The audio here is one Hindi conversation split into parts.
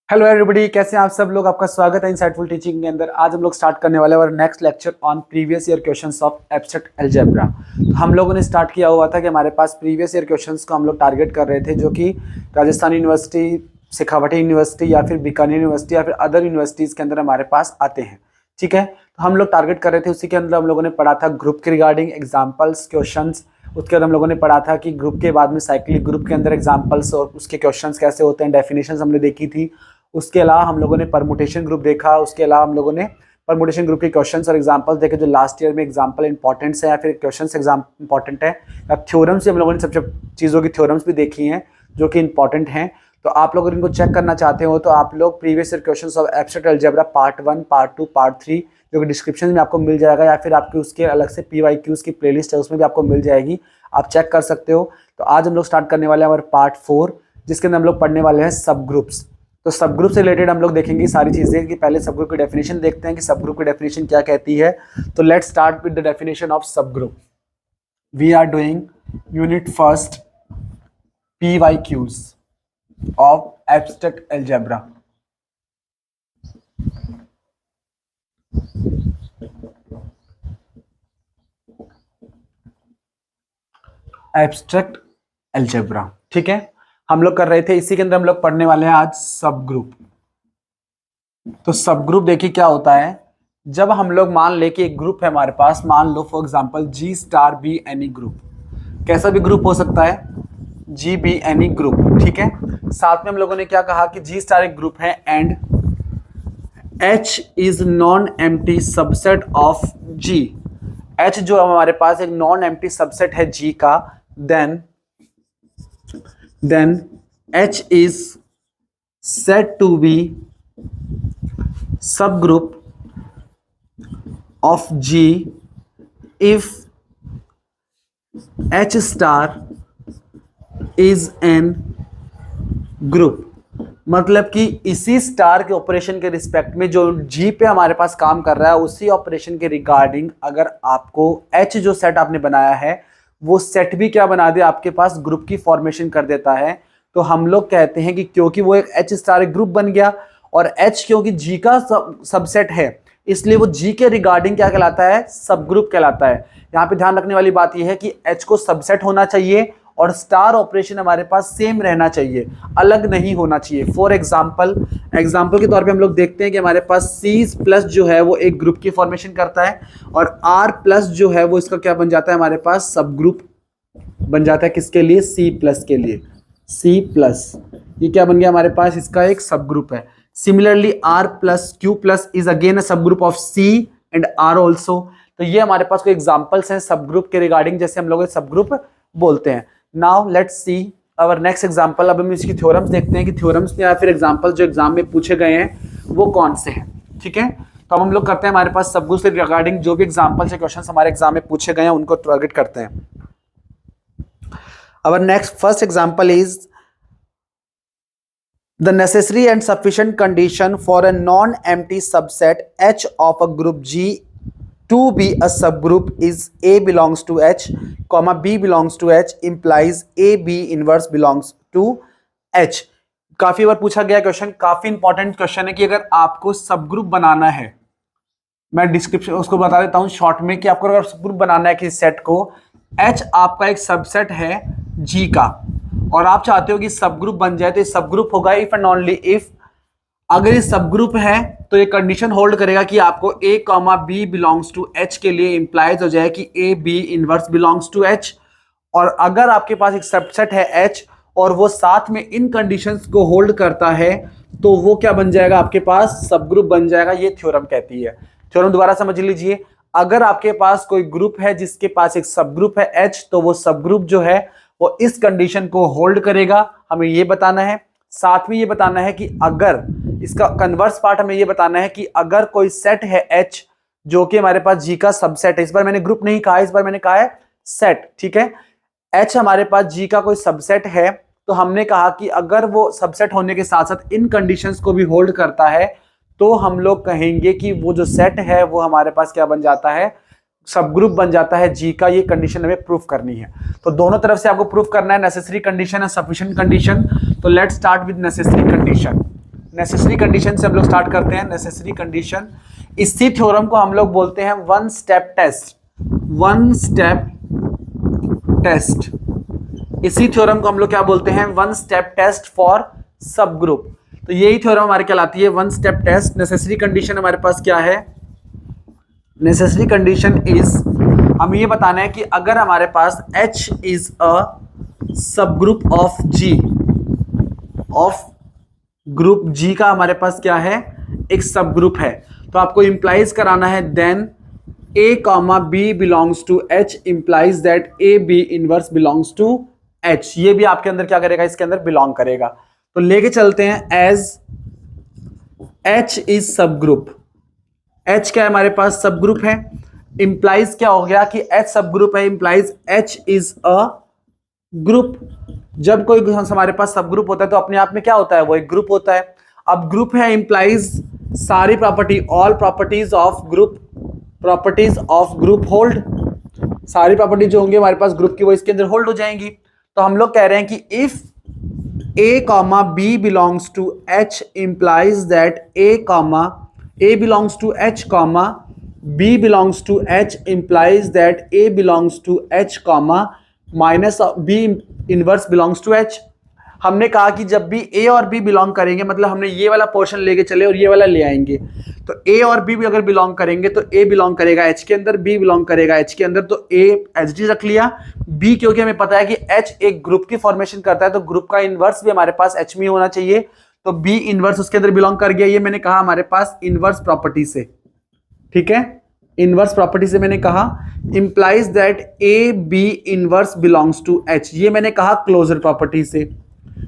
हेलो एवरीबॉडी, कैसे हैं आप सब लोग। आपका स्वागत है इनसाइटफुल टीचिंग के अंदर। आज हम लोग स्टार्ट करने वाले हैं next lecture on previous year questions of abstract algebra. तो हम लोगों ने स्टार्ट किया हुआ था कि हमारे पास प्रीवियस ईयर क्वेश्चंस को हम लोग टारगेट कर रहे थे, जो कि राजस्थान यूनिवर्सिटी, शेखावटी यूनिवर्सिटी या फिर बीकानेर यूनिवर्सिटी या फिर अदर यूनिवर्सिटीज़ के अंदर हमारे पास आते हैं। ठीक है, तो हम लोग टारगेट कर रहे थे। उसी के अंदर हम लोगों ने पढ़ा था ग्रुप के रिगार्डिंग एग्जाम्पल्स, क्वेश्चंस। उसके बाद हम लोगों ने पढ़ा था कि ग्रुप के बाद में साइक्लिक ग्रुप के अंदर एग्जाम्पल्स और उसके क्वेश्चंस कैसे होते हैं, डेफिनेशंस हमने देखी थी। उसके अलावा हम लोगों ने परमुटेशन ग्रुप देखा। उसके अलावा हम लोगों ने परमुटेशन ग्रुप के क्वेश्चंस और एग्जांपल्स देखे, जो लास्ट ईयर में एग्जांपल इंपॉर्टेंट्स है या फिर क्वेश्चंस एग्जाम इंपॉर्टेंट है, या थ्योरम्स भी हम लोगों ने सब चीज़ों की थ्योरम्स भी देखी हैं जो कि इंपॉर्टेंट हैं। तो आप लोग अगर इनको चेक करना चाहते हो तो आप लोग previous year questions of abstract algebra part 1, part 2, part 3 जो कि डिस्क्रिप्शन में आपको मिल जाएगा, या फिर आपके उसके अलग से PYQs की प्लेलिस्ट है, उसमें भी आपको मिल जाएगी, आप चेक कर सकते हो। तो आज हम लोग स्टार्ट करने वाले हैं हमारे पार्ट 4, जिसके अंदर हम लोग पढ़ने वाले हैं सब ग्रुप्स। तो सब ग्रुप से रिलेटेड हम लोग देखेंगे सारी चीजें, कि पहले सब ग्रुप की डेफिनेशन देखते हैं कि सब ग्रुप की डेफिनेशन क्या कहती है। तो let's start with the definition of subgroup. We are doing unit first PYQs of abstract algebra. Abstract algebra, ठीक है, हम लोग कर रहे थे। इसी के अंदर हम लोग पढ़ने वाले हैं आज सब ग्रुप। तो सब ग्रुप देखिए क्या होता है। जब हम लोग मान ले कि एक ग्रुप है हमारे पास, मान लो for example G star be any group, कैसा भी ग्रुप हो सकता है, G बी एनी ग्रुप, ठीक है। साथ में हम लोगों ने क्या कहा कि G स्टार एक ग्रुप है and H is non empty subset of G। H जो हमारे पास एक नॉन एम्प्टी सबसेट है G का, then H is said to be subgroup of G if H star is an group। मतलब कि इसी स्टार के ऑपरेशन के रिस्पेक्ट में जो G पे हमारे पास काम कर रहा है, उसी ऑपरेशन के रिगार्डिंग अगर आपको H जो सेट आपने बनाया है वो सेट भी क्या बना दे, आपके पास ग्रुप की फॉर्मेशन कर देता है। तो हम लोग कहते हैं कि क्योंकि वो एक H स्टार एक ग्रुप बन गया और H क्योंकि G का सबसेट है, इसलिए वो G के रिगार्डिंग क्या कहलाता है, सब ग्रुप कहलाता है। यहाँ पे ध्यान रखने वाली बात यह है कि H को सबसेट होना चाहिए और स्टार ऑपरेशन हमारे पास सेम रहना चाहिए, अलग नहीं होना चाहिए। फॉर एग्जाम्पल के तौर पे हम लोग देखते हैं कि हमारे पास C प्लस जो है वो एक ग्रुप की फॉर्मेशन करता है और R प्लस जो है वो इसका क्या बन जाता है, हमारे पास सब ग्रुप बन जाता है। किसके लिए, C प्लस के लिए। C प्लस ये क्या बन गया हमारे पास, इसका एक सब ग्रुप है। Similarly R plus Q plus is again a subgroup of C and R also. तो ये हमारे पास कोई एग्जाम्पल्स हैं सब ग्रुप के रिगार्डिंग, जैसे हम लोग सब ग्रुप बोलते हैं। Now let's see our next example. अब हम इसकी थ्योरम्स देखते हैं कि थ्योरम्स में या फिर एग्जांपल जो एग्जाम में पूछे गए हैं वो कौन से हैं, ठीक है। तो अब हम लोग करते हैं, हमारे पास सब ग्रुप से रिगार्डिंग जो भी एग्जांपल्स या क्वेश्चंस हमारे एग्जाम में पूछे गए हैं उनको टारगेट करते हैं। Our next first example is the necessary and sufficient condition for a non empty subset H of a group G to be a subgroup is A belongs to H, comma B belongs to H implies A B inverse belongs to H। काफी बार पूछा गया क्वेश्चन, काफी इंपॉर्टेंट क्वेश्चन है कि अगर आपको सब ग्रुप बनाना है, मैं डिस्क्रिप्शन उसको बता देता हूं शॉर्ट में, कि आपको अगर सब ग्रुप बनाना है किसी सेट को, H आपका एक सबसेट है G का और आप चाहते हो कि सब ग्रुप बन जाए, तो ये सब ग्रुप होगा इफ एंड ओनली इफ, अगर ये सब ग्रुप है तो ये कंडीशन होल्ड करेगा कि आपको A comma B belongs to H के लिए इंप्लाइज हो जाए कि A B inverse belongs to H। और अगर आपके पास एक सबसेट है H और वो साथ में इन कंडीशंस को होल्ड करता है, तो वो क्या बन जाएगा, आपके पास सब ग्रुप बन जाएगा। ये थ्योरम कहती है। थ्योरम दोबारा समझ लीजिए। अगर आपके पास कोई ग्रुप है जिसके पास एक सब ग्रुप है H, तो वो सब ग्रुप जो है वो इस कंडीशन को होल्ड करेगा, हमें ये बताना है। साथ में ये बताना है कि अगर इसका कन्वर्स पार्ट हमें ये बताना है कि अगर कोई सेट है H जो कि हमारे पास G का सबसेट है, इस बार मैंने ग्रुप नहीं कहा, इस बार मैंने कहा है सेट, ठीक है। H हमारे पास G का कोई सबसेट है, तो हमने कहा कि अगर वो सबसेट होने के साथ साथ इन कंडीशंस को भी होल्ड करता है, तो हम लोग कहेंगे कि वो जो सेट है वो हमारे पास क्या बन जाता है, सब ग्रुप बन जाता है G का। ये कंडीशन हमें प्रूफ करनी है। तो दोनों तरफ से आपको प्रूफ करना है, नेसेसरी कंडीशन है, सफिशिएंट कंडीशन। तो let's start with necessary condition. Necessary condition से हम लोग स्टार्ट करते हैं। नेसेसरी कंडीशन, इसी थ्योरम को हम लोग बोलते हैं one step test. One step test, इसी थ्योरम को हम लोग क्या बोलते हैं? One step test for subgroup. तो यही थ्योरम हमारे कहलाती है one step test. Necessary condition हमारे पास क्या है? नेसेसरी कंडीशन इज, हमें ये बताना है कि अगर हमारे पास H is a subgroup of G, of group G का हमारे पास क्या है? एक सब ग्रुप है। तो आपको इंप्लाइज कराना है then A comma B belongs to H implies that A B inverse belongs to H। ये भी आपके अंदर क्या करेगा? इसके अंदर बिलोंग करेगा। तो लेके चलते हैं एज H इज सब ग्रुप। H क्या है हमारे पास? सब ग्रुप है। इंप्लाइज क्या हो गया कि H सब ग्रुप है, implies H is a group. जब कोई हमारे पास सब ग्रुप होता है तो अपने आप में क्या होता है? वो एक ग्रुप होता है। अब ग्रुप है इंप्लाइज सारी property, all properties of group, properties of group hold. सारी प्रॉपर्टी जो होंगी हमारे पास ग्रुप की वो इसके अंदर होल्ड हो जाएंगी। तो हम लोग कह रहे हैं कि if A comma B belongs to H implies that A belongs to H comma B belongs to H implies that A belongs to H comma minus B inverse belongs to H। हमने कहा कि जब भी A और B बिलोंग करेंगे, मतलब हमने ये वाला पोर्शन लेके चले और ये वाला ले आएंगे, तो A और B भी अगर बिलोंग करेंगे तो A बिलोंग करेगा H के अंदर, B बिलोंग करेगा H के अंदर। तो A एच डी रख लिया, B क्योंकि हमें पता है कि H एक ग्रुप की फॉर्मेशन करता है तो ग्रुप का इनवर्स भी हमारे पास H में होना चाहिए, तो B इनवर्स उसके अंदर बिलोंग कर गया। ये मैंने कहा हमारे पास इनवर्स प्रॉपर्टी से, ठीक है, इनवर्स प्रॉपर्टी से मैंने कहा implies that A B inverse belongs to H। ये मैंने कहा क्लोजर प्रॉपर्टी से,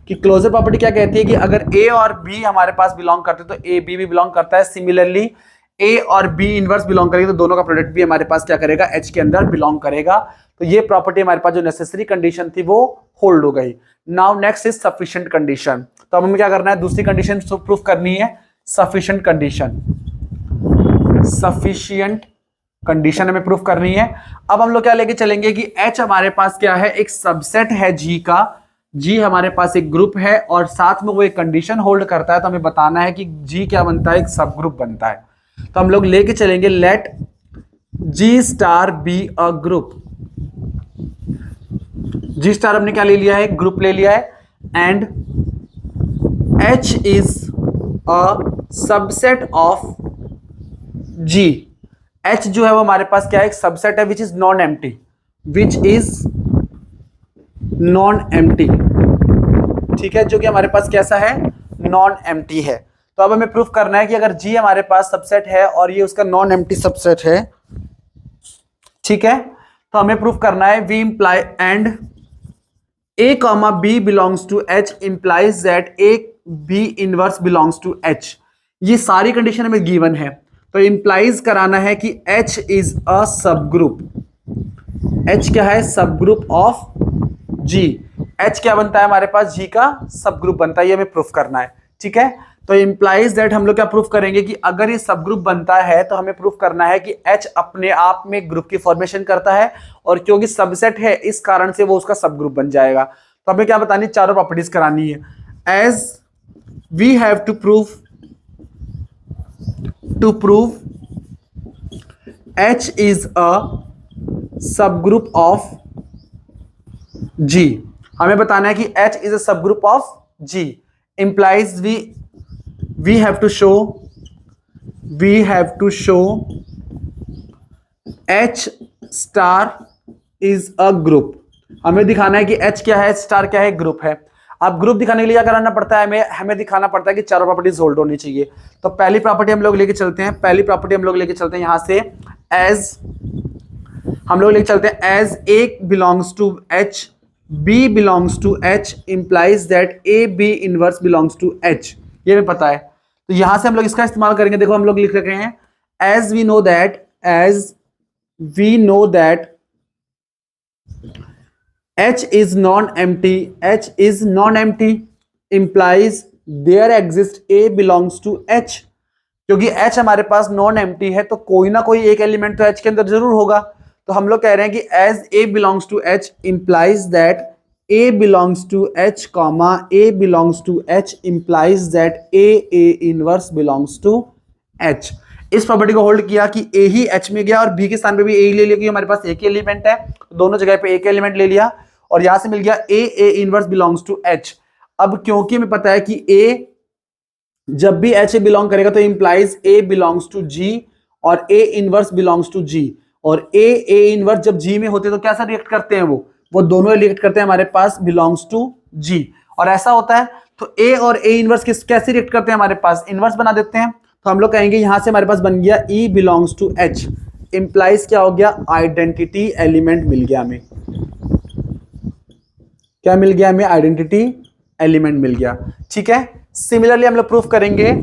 कि क्लोजर प्रॉपर्टी क्या कहती है कि अगर A और B हमारे पास बिलोंग करते तो A B भी बिलोंग करता है। सिमिलरली A और B इनवर्स बिलोंग करेंगे तो दोनों का प्रोडक्ट भी हमारे पास क्या करेगा? H के अंदर बिलोंग करेगा। तो ये प्रॉपर्टी हमारे पास जो नेसेसरी कंडीशन थी वो होल्ड हो गई। Now next is sufficient condition. तो अब हमें क्या करना है? दूसरी कंडीशन प्रूफ करनी है, सफिशिएंट कंडीशन। सफिशिएंट कंडीशन हमें प्रूफ करनी है। अब हम लोग क्या लेके चलेंगे कि H हमारे पास क्या है? एक सबसेट है G का। G हमारे पास एक ग्रुप है और साथ में वो एक कंडीशन होल्ड करता है। तो हमें बताना है कि G क्या बनता है? एक सब ग्रुप बनता है। तो हम लोग लेके चलेंगे let G star be a group. G star हमने क्या ले लिया है? ग्रुप ले लिया है। And H is a subset of G। H जो है वो हमारे पास क्या है? एक सबसेट है which is non empty, which is non empty, ठीक है, जो कि हमारे पास कैसा है? नॉन एम्प्टी है। तो अब हमें प्रूफ करना है कि अगर G हमारे पास सबसेट है और ये उसका नॉन एम्प्टी सबसेट है, ठीक है, तो हमें प्रूफ करना है we imply and A comma B belongs to H implies that A B inverse belongs to H। ये सारी कंडीशन हमें गिवन है, तो इंप्लाइज कराना है कि H इज अ सब ग्रुप। H क्या है? सब ग्रुप ऑफ G। H क्या बनता है हमारे पास? G का सब ग्रुप बनता है। ये हमें प्रूफ करना है, ठीक है। तो इंप्लाइज दैट हम लोग क्या प्रूफ करेंगे कि अगर ये सब ग्रुप बनता है तो हमें प्रूफ करना है कि H अपने आप में ग्रुप की फॉर्मेशन करता है और क्योंकि सबसेट है इस कारण से वो उसका सब ग्रुप बन जाएगा। तो हमें क्या बतानी? चारों प्रॉपर्टीज करानी है। As we have to prove H is a subgroup of G। हमें बताना है कि H is a subgroup of G implies we have to show H star is a group। हमें दिखाना है कि H क्या है? स्टार क्या है? ग्रुप है। अब ग्रुप दिखाने के लिए क्या कराना पड़ता है? हमें दिखाना पड़ता है कि चारों प्रॉपर्टीज होल्ड होनी चाहिए। तो पहली प्रॉपर्टी हम लोग लेके चलते हैं, यहां से एज हम लोग लेके चलते हैं as A belongs to H, B belongs to H implies that A B inverse belongs to H। ये हमें पता है, तो यहां से हम लोग इसका इस्तेमाल करेंगे। देखो हम लोग लिख रखे हैं as we know that H is non-empty, H is non-empty implies there exists A belongs to H। क्योंकि H हमारे पास नॉन एम्प्टी है तो कोई ना कोई एक एलिमेंट तो H के अंदर जरूर होगा। तो हम लोग कह रहे हैं कि as A belongs to H implies that A belongs to H, comma A belongs to H implies that A inverse belongs to H. इस प्रॉपर्टी को होल्ड किया कि A ही H में गया और B के स्थान पे भी A ही ले लिया क्योंकि हमारे पास एक ही एलिमेंट है, दोनों जगह पे एक एलिमेंट ले लिया और यहां से मिल गया A inverse belongs to H। अब क्योंकि हमें पता है कि A जब भी H बिलोंग करेगा तो implies A belongs to G और A inverse belongs to G, और A इनवर्स जब G में होते तो कैसा रिएक्ट करते हैं, वो दोनों रिएक्ट करते हैं हमारे पास बिलोंग्स टू G, और ऐसा होता है तो A और A इनवर्स कैसे रिएक्ट करते हैं हमारे पास, इनवर्स बना देते हैं। तो हम लोग कहेंगे यहां से हमारे पास बन गया E belongs to H, implies क्या हो गया, आइडेंटिटी एलिमेंट मिल गया हमें। क्या मिल गया हमें, आइडेंटिटी एलिमेंट मिल गया। ठीक है, सिमिलरली हम लोग प्रूफ करेंगे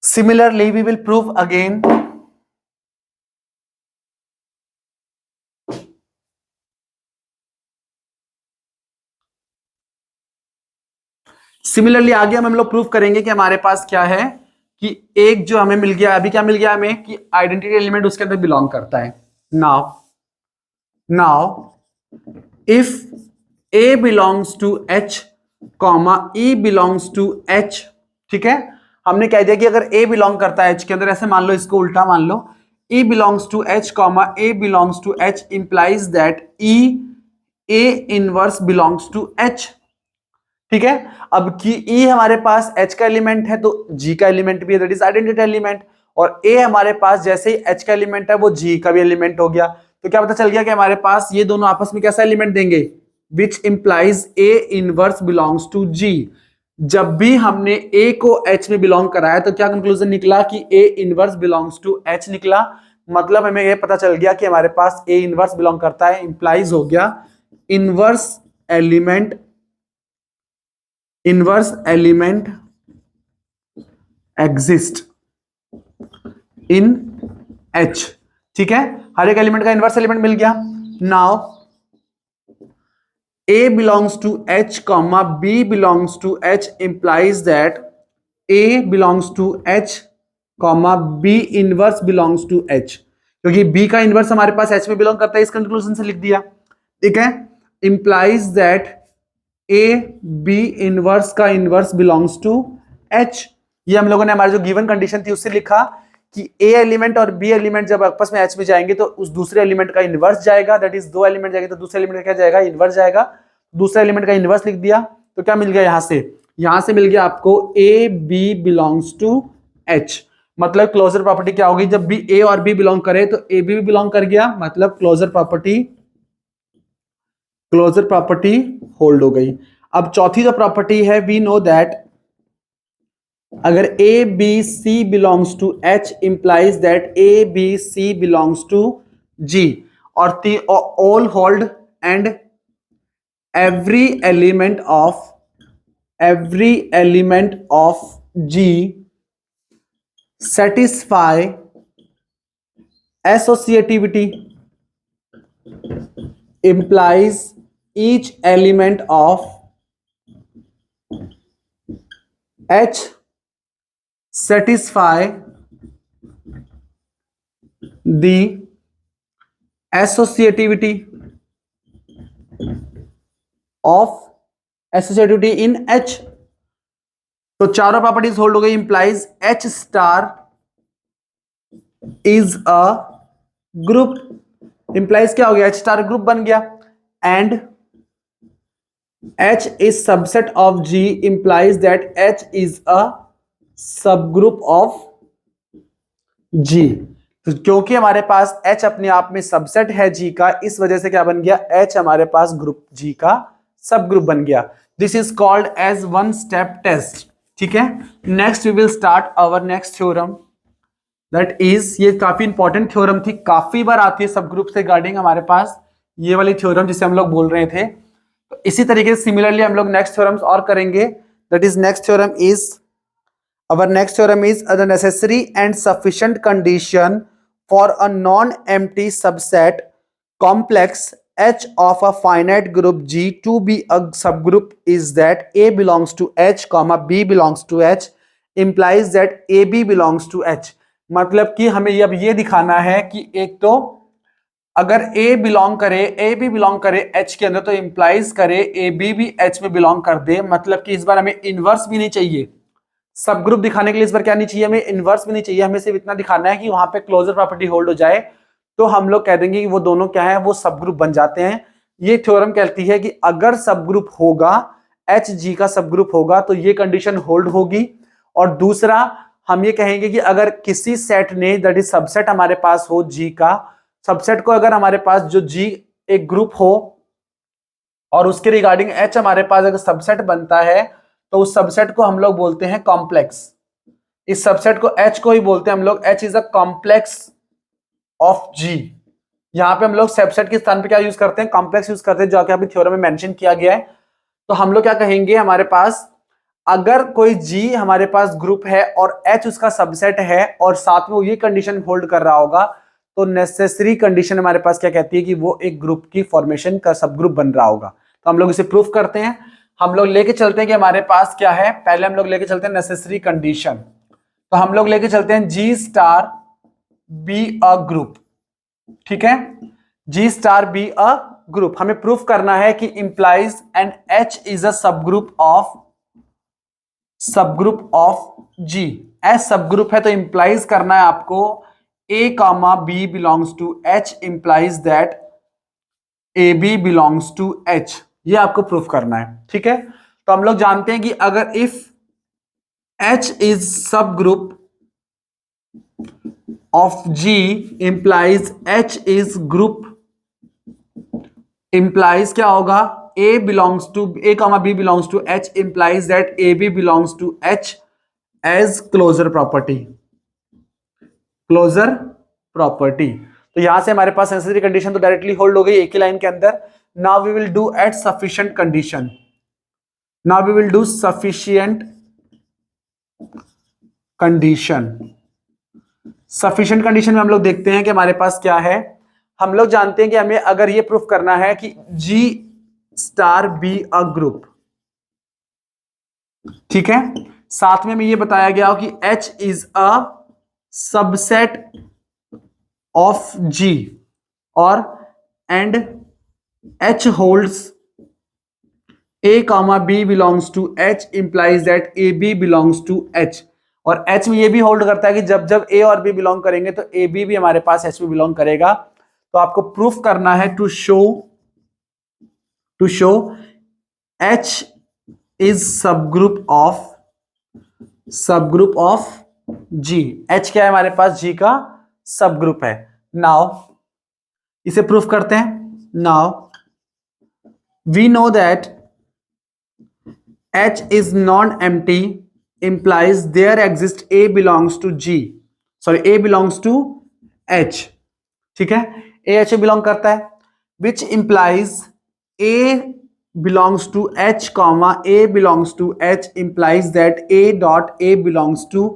Similarly, we will prove again similarly आगे हम लोग प्रूफ करेंगे कि हमारे पास क्या है कि एक जो हमें मिल गया, अभी क्या मिल गया हमें कि आइडेंटिटी एलिमेंट उसके अंदर बिलोंग करता है। Now if A belongs to H, comma E belongs to H, ठीक है, हमने कह दिया कि अगर A बिलोंग करता है H के अंदर, ऐसे मान लो, इसको उल्टा मान लो, E belongs to H, comma A belongs to H implies that A inverse belongs to H। ठीक है, अब कि E हमारे पास H का एलिमेंट है तो G का एलिमेंट भी है, दैट इज आइडेंटिटी एलिमेंट, और A हमारे पास जैसे ही H का एलिमेंट है वो G का भी एलिमेंट हो गया। तो क्या पता चल गया कि हमारे पास ये दोनों आपस में कैसा एलिमेंट देंगे, which implies A inverse belongs to G। जब भी हमने A को H में बिलोंग कराया तो क्या कंक्लूजन निकला कि A inverse belongs to H निकला, मतलब हमें ये पता चल गया कि हमारे पास A इनवर्स बिलोंग करता है, इंप्लाइज हो गया inverse element exist in H। ठीक है, हर एक एलिमेंट का इनवर्स एलिमेंट मिल गया। Now A belongs to H, comma B belongs to H implies that A belongs to H, comma B inverse belongs to H, क्योंकि B का इनवर्स हमारे पास H में बिलोंग करता है, इस कंक्लूजन से लिख दिया। ठीक है, implies that A B inverse का इनवर्स बिलोंग्स टू H। ये हम लोगों ने हमारी जो गिवन कंडीशन थी उससे लिखा कि A एलिमेंट और B एलिमेंट जब आपस में H में जाएंगे तो उस दूसरे एलिमेंट का इनवर्स जाएगा, दैट इज दो एलिमेंट जाएंगे तो दूसरे एलिमेंट का क्या जाएगा, इनवर्स जाएगा। दूसरे एलिमेंट का इनवर्स लिख दिया तो क्या मिल गया, यहां से मिल गया आपको A B belongs to H, मतलब क्लोजर प्रॉपर्टी क्या होगी, जब भी A और B बिलोंग करे तो A B भी बिलोंग कर गया, मतलब क्लोजर प्रॉपर्टी होल्ड हो गई। अब चौथी जो प्रॉपर्टी है, वी नो दैट अगर A B C belongs to H implies that A B C belongs to G, और all hold and every element of G satisfy associativity implies each element of H satisfy the associativity in H। तो चारों प्रॉपर्टीज होल्ड हो गई, implies H star is a group, implies क्या हो गया, H स्टार ग्रुप बन गया, and H is subset of G implies that H is a subgroup of G। तो क्योंकि हमारे पास H अपने आप में सबसेट है G का, इस वजह से क्या बन गया, H हमारे पास ग्रुप G का सब ग्रुप बन गया। This is called as one step test. ठीक है, next we will start our next theorem, that is, ये काफी इंपॉर्टेंट थ्योरम थी, काफी बार आती है सब ग्रुप से रिगार्डिंग हमारे पास ये वाली थ्योरम जिसे हम लोग बोल रहे थे। तो इसी तरीके से सिमिलरली हम लोग नेक्स्ट थ्योरम्स और करेंगे, that is next theorem is, our next theorem is the necessary and sufficient condition for a non-empty subset complex H of a finite group G to be a subgroup is that A belongs to H, B belongs to H implies that AB belongs to H। मतलब कि हमें अब ये दिखाना है कि एक तो अगर A बिलोंग करे, A भी बिलोंग करे H के अंदर, तो इंप्लाइज करे AB भी H में बिलोंग कर दे। मतलब कि इस बार हमें इनवर्स भी नहीं चाहिए, सब ग्रुप दिखाने के लिए इस बार क्या नहीं चाहिए, हमें इनवर्स भी नहीं चाहिए, हमें सिर्फ इतना दिखाना है कि वहां पे क्लोजर प्रॉपर्टी होल्ड हो जाए, तो हम लोग कह देंगे कि वो दोनों क्या है, वो सब ग्रुप बन जाते हैं। ये थ्योरम कहती है कि अगर सब ग्रुप होगा, एच जी का सब ग्रुप होगा, तो ये कंडीशन होल्ड होगी। और दूसरा हम ये कहेंगे कि अगर किसी सेट ने, दैट इज सबसेट हमारे पास हो जी का, सबसेट को अगर हमारे पास जो जी एक ग्रुप हो और उसके रिगार्डिंग एच हमारे पास अगर सबसेट बनता है, तो उस सबसेट को हम लोग बोलते हैं कॉम्प्लेक्स। इस सबसेट को एच को ही बोलते हैं हम लोग, H is a complex of G. यहां पे हम लोग सबसेट के स्थान पे क्या यूज करते हैं, कॉम्प्लेक्स यूज करते हैं, जो कि अभी थ्योरम में मेंशन किया गया है। तो हम लोग क्या कहेंगे, हमारे पास अगर कोई जी हमारे पास ग्रुप है और एच उसका सबसेट है और साथ में वो ये कंडीशन होल्ड कर रहा होगा, तो नेसेसरी कंडीशन हमारे पास क्या कहती है कि वो एक ग्रुप की फॉर्मेशन का सब ग्रुप बन रहा होगा। तो हम लोग इसे प्रूफ करते हैं। हम लोग लेके चलते हैं कि हमारे पास क्या है, पहले हम लोग लेके चलते हैं नेसेसरी कंडीशन। तो हम लोग लेके चलते हैं G star be a group. ठीक है, G star be a group, हमें प्रूफ करना है कि implies and H is a subgroup of G. H subgroup है तो इंप्लाइज करना है आपको a comma B belongs to H implies that A B belongs to H. ये आपको प्रूफ करना है। ठीक है, तो हम लोग जानते हैं कि अगर if H is subgroup of G implies H is group, implies क्या होगा, a belongs to a comma B belongs to H implies that A B belongs to H as closure property. Closure property, तो यहां से हमारे पास नेसेसरी कंडीशन तो डायरेक्टली होल्ड हो गई एक ही लाइन के अंदर। Now we will do at sufficient condition. Now we will do sufficient condition. Sufficient condition में हम लोग देखते हैं कि हमारे पास क्या है। हम लोग जानते हैं कि हमें अगर ये प्रूफ करना है कि जी स्टार बी अ ग्रुप, ठीक है, साथ में हमें ये बताया गया हो कि H is a subset of G और and H holds a comma B belongs to H implies that A B belongs to H. और एच में ये भी होल्ड करता है कि जब जब ए और बी बिलोंग करेंगे तो ए बी भी हमारे पास एच में बिलोंग करेगा। तो आपको प्रूफ करना है to show H is subgroup of G. H क्या है हमारे पास, जी का सबग्रुप है। नाउ इसे प्रूफ करते हैं। Now we know that H is non-empty implies there exists A belongs to G, sorry A belongs to H। ठीक है, A H में बिलोंग करता है, which implies A belongs to H comma A belongs to H implies that A dot A belongs to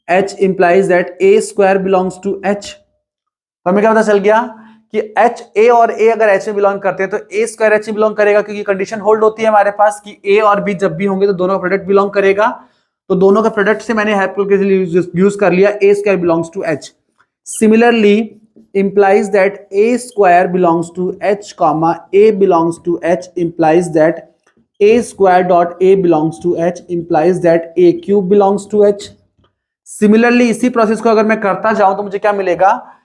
H implies that A square belongs to H। तो हमें क्या पता चल गया कि एच ए और ए अगर एच में बिलोंग करते हैं तो ए स्क्वायर एच में बिलोंग करेगा, क्योंकि कंडीशन होल्ड होती है हमारे पास कि ए और बी जब भी होंगे तो दोनों का प्रोडक्ट बिलोंग करेगा। तो दोनों का प्रोडक्ट से मैंने हेल्प के लिए यूज कर लिया a square belongs to H. Similarly implies that a square belongs to H comma a belongs to H implies that a square dot a belongs to H implies that a cube belongs to H. Similarly इसी प्रोसेस को अगर मैं करता जाऊं तो मुझे क्या मिलेगा,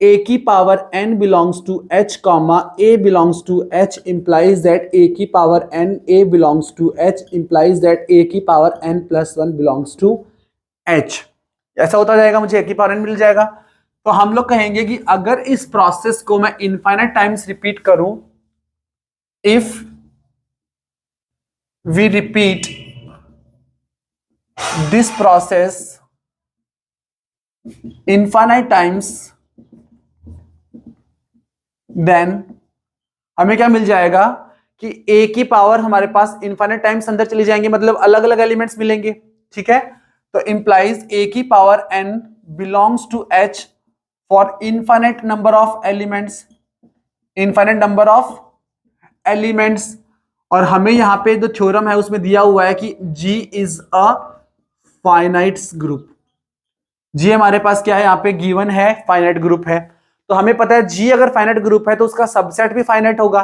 a की power n belongs to h comma a belongs to h implies that a की power n a belongs to h implies that a की power n plus 1 belongs to h। ऐसा होता जाएगा, मुझे a की पावर n मिल जाएगा। तो हम लोग कहेंगे कि अगर इस प्रोसेस को मैं इनफाइनाइट टाइम्स रिपीट करूं, if we repeat this process infinite times, then हमें क्या मिल जाएगा कि a की पावर हमारे पास इनफाइनाइट टाइम्स अंदर चली जाएंगे, मतलब अलग अलग एलिमेंट्स मिलेंगे। ठीक है, तो इंप्लाइज a की power n belongs to h for infinite number of elements, infinite number of elements. और हमें यहाँ पे जो थ्योरम है उसमें दिया हुआ है कि G is a finites group. G हमारे पास क्या है, यहाँ पे गिवन है फाइनाइट ग्रुप है। तो हमें पता है G अगर फाइनाइट ग्रुप है तो उसका सबसेट भी फाइनाइट होगा।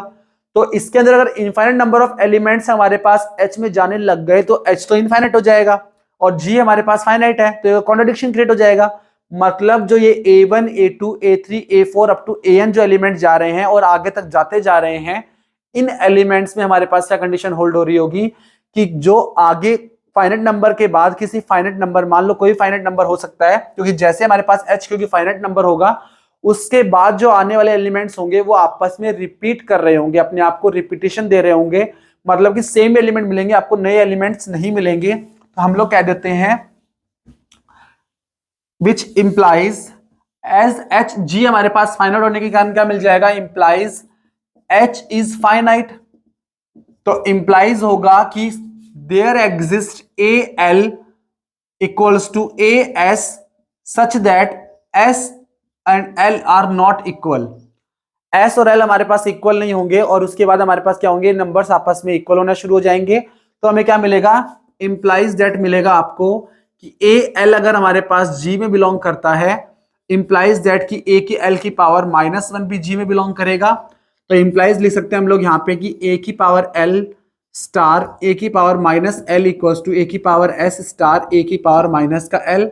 तो इसके अंदर अगर इनफाइनाइट नंबर ऑफ एलिमेंट्स हमारे पास H में जाने लग गए तो H तो इनफाइनाइट हो जाएगा और G हमारे पास फाइनाइट है, तो ये कॉन्ट्रडिक्शन क्रिएट हो जाएगा। मतलब जो ये A1 A2 A3 A4 up to AN जो एलिमेंट जा रहे हैं और आगे तक जाते जा रहे हैं, इन एलिमेंट्स में हमारे पास क्या कंडीशन होल्ड हो रही होगी कि जो आगे फाइनाइट नंबर के बाद किसी फाइनाइट नंबर, मान लो कोई फाइनाइट नंबर हो सकता है, क्योंकि जैसे हमारे पास H क्योंकि फाइनाइट नंबर होगा, उसके बाद जो आने वाले एलिमेंट्स होंगे वो आपस में रिपीट कर रहे होंगे, अपने आप को रिपीटेशन दे रहे होंगे, मतलब कि सेम एलिमेंट मिलेंगे, आपको नए एलिमेंट्स नहीं मिलेंगे। तो हम लोग कह देते हैं which implies as H, G हमारे पास फाइनाइट होने के कारण क्या मिल जाएगा, इंप्लाइज H इज फाइनाइट। तो इंप्लाइज होगा कि there exist AL equals to AS such that S and L are not equal. S और L हमारे पास इक्वल नहीं होंगे और उसके बाद हमारे पास क्या होंगे, नंबर्स आपस में इक्वल होना शुरू हो जाएंगे। तो हमें क्या मिलेगा, इंप्लाइज दैट मिलेगा आपको कि AL अगर हमारे पास G में बिलोंग करता है, इंप्लाइज दैट कि A की L की पावर -1 भी G में बिलोंग करेगा। तो इंप्लाइज लिख सकते हैं हम लोग यहाँ पे कि A की पावर L स्टार A की power -L equals to A की पावर S स्टार A की पावर माइनस का L,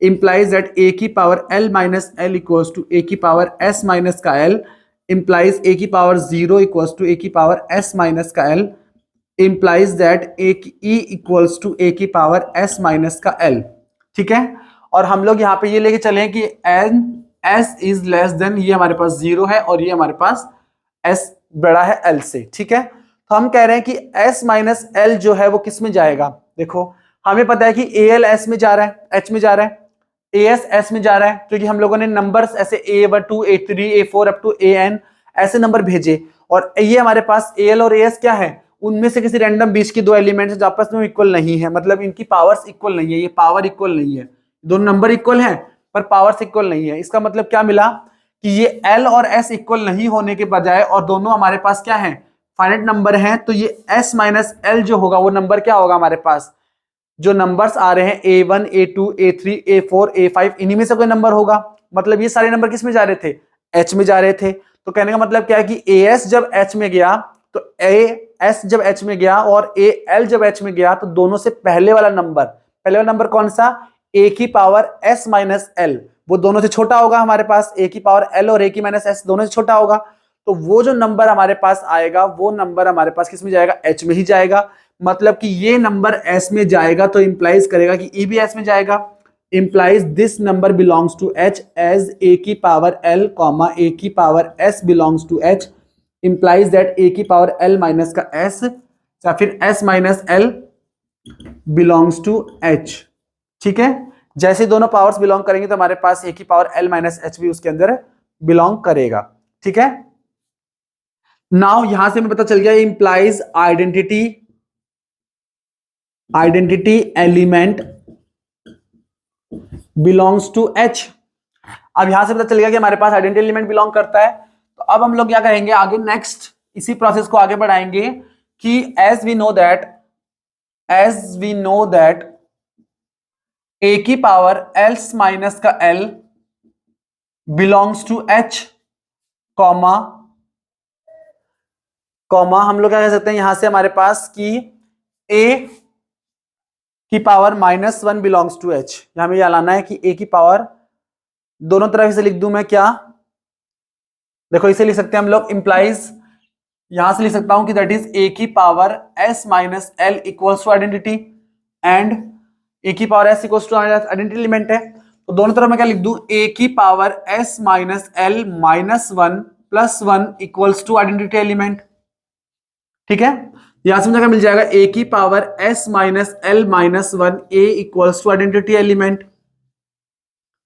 इंप्लाइज दैट A की power L minus L equals to A की पावर S माइनस का L, इंप्लाइज A की पावर 0 इक्वल्स टू A की पावर S माइनस का L, इंप्लाइज दैट A की E इक्वल्स टू A की पावर S माइनस का L। ठीक है, और हम लोग यहाँ पे ये लेके चले कि and S is less than, ये हमारे पास 0 है और ये हमारे पास S बड़ा है L से। ठीक है, तो हम कह रहे हैं कि S माइनस L जो है वो किस में जाएगा, देखो हमें पता है कि AL S में जा रहा है, H में जा रहा है, AS S में जा रहा है, क्योंकि हम लोगों ने नंबर्स ऐसे A1 2 A3 A4 up to AN ऐसे नंबर भेजे, और ये हमारे पास AL और AS क्या है, उनमें से किसी रैंडम बीच की दो एलिमेंट्स जो आपस में इक्वल नहीं है, मतलब इनकी पावर्स इक्वल नहीं है, ये पावर इक्वल नहीं है, दोनों नंबर इक्वल हैं पर पावर्स इक्वल नहीं है। इसका मतलब क्या मिला कि ये L और S इक्वल नहीं होने के बजाय और दोनों हमारे पास क्या है, फाइनाइट नंबर हैं, तो ये S माइनस L जो होगा वो नंबर क्या होगा, हमारे पास जो नंबर्स आ रहे हैं A1 A2 A3 A4 A5 इन्हीं में से कोई नंबर होगा। मतलब ये सारे नंबर किस में जा रहे थे, H में जा रहे थे। तो कहने का मतलब क्या है कि AS जब H में गया तो AS जब H में गया और AL जब H में गया, तो दोनों से पहले वाला नंबर कौन सा, A की पावर S माइनस L, वो दोनों से छोटा होगा हमारे पास, A की पावर L और A की माइनस S दोनों से छोटा होगा। तो वो जो नंबर हमारे पास आएगा वो नंबर हमारे पास किस में जाएगा, H में ही जाएगा। मतलब कि ये नंबर S में जाएगा तो इंप्लाइज करेगा कि E भी S में जाएगा। Implies this number belongs to H as A की पावर L कॉमा A की power S belongs to H, implies that A की पावर L माइनस का S या फिर S minus L belongs to H। ठीक है, जैसे दोनों पावर्स बिलोंग करेंगे तो हमारे पास A की पावर L माइनस H भी उसके अंदर बिलोंग करेगा। ठीक है, नाउ यहां से हमें पता चल गया implies identity element belongs to H। अब यहां से पता चल गया कि हमारे पास आइडेंटिटी एलिमेंट बिलोंग करता है। तो अब हम लोग क्या करेंगे आगे, नेक्स्ट इसी प्रोसेस को आगे बढ़ाएंगे कि as we know that A की पावर L माइनस का L belongs to H comma हम लोग क्या कह सकते हैं यहां से हमारे पास कि A की पावर -1 बिलोंग्स टू H। हमें यह लाना है कि A की पावर, दोनों तरफ से लिख दूं मैं क्या, देखो इसे लिख सकते हैं हम लोग इंप्लाइज, यहां से लिख सकता हूं कि दैट इज A की power S minus L equals to identity, and A की power S equals to identity element है। तो दोनों तरफ मैं क्या लिख दूं, A की power S minus L -1 plus 1 equals to identity element. ठीक है, यहां से मुझे क्या मिल जाएगा, A की power S minus L minus 1 A equals to identity element.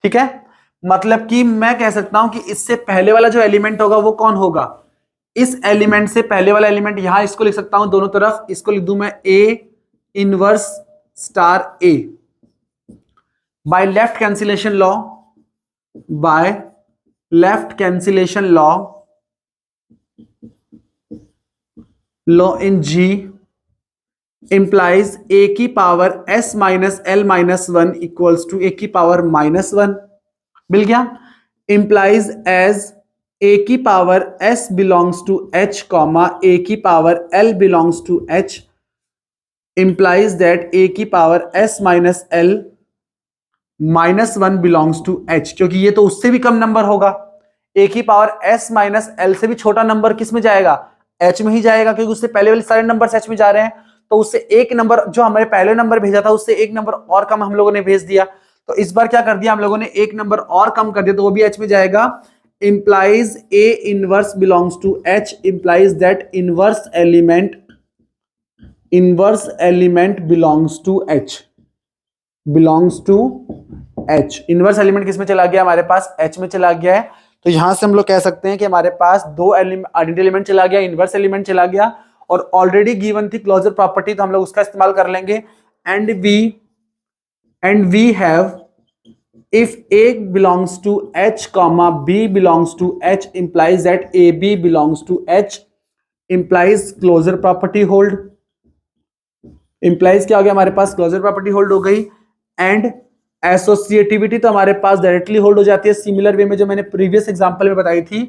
ठीक है, मतलब कि मैं कह सकता हूं कि इससे पहले वाला जो एलिमेंट होगा वो कौन होगा, इस एलिमेंट से पहले वाला एलिमेंट, यहां इसको लिख सकता हूं दोनों तरफ, इसको लिख दूं मैं A inverse star A by left cancellation law, left cancellation law in G implies a की power s minus L minus one equals to a की पावर माइनस वन। मिल गया। implies as a की power s belongs to h comma a की power l belongs to h implies that a की power s minus L minus one belongs to h, क्योंकि ये तो उससे भी कम नंबर होगा। a की पावर s माइनस एल से भी छोटा नंबर किस में जाएगा, h में ही जाएगा, क्योंकि उससे पहले वाले सारे नंबर h में जा रहे हैं। तो उससे एक नंबर जो हमारे पहले नंबर भेजा था उससे एक नंबर और कम हम लोगों ने भेज दिया। तो इस बार क्या कर दिया हम लोगों ने, एक नंबर और कम कर दिया, तो वो भी h में जाएगा। implies a inverse belongs to h implies that inverse element belongs to h inverse element किस में चला गया, हमारे पास h में चला गया है। तो यहां से हम लोग कह सकते हैं कि हमारे पास दो आइडेंटिटी एलिमेंट चला गया, इनवर्स एलिमेंट चला गया, और ऑलरेडी गिवन थी क्लोजर प्रॉपर्टी, तो हम लोग उसका इस्तेमाल कर लेंगे। And we have if a belongs to h comma b belongs to h implies that ab belongs to h implies closure property hold, implies क्या हो गया हमारे पास, क्लोजर प्रॉपर्टी होल्ड हो गई। एंड एसोसिएटिविटी तो हमारे पास डायरेक्टली होल्ड हो जाती है सिमिलर वे में जो मैंने प्रीवियस एग्जांपल में बताई थी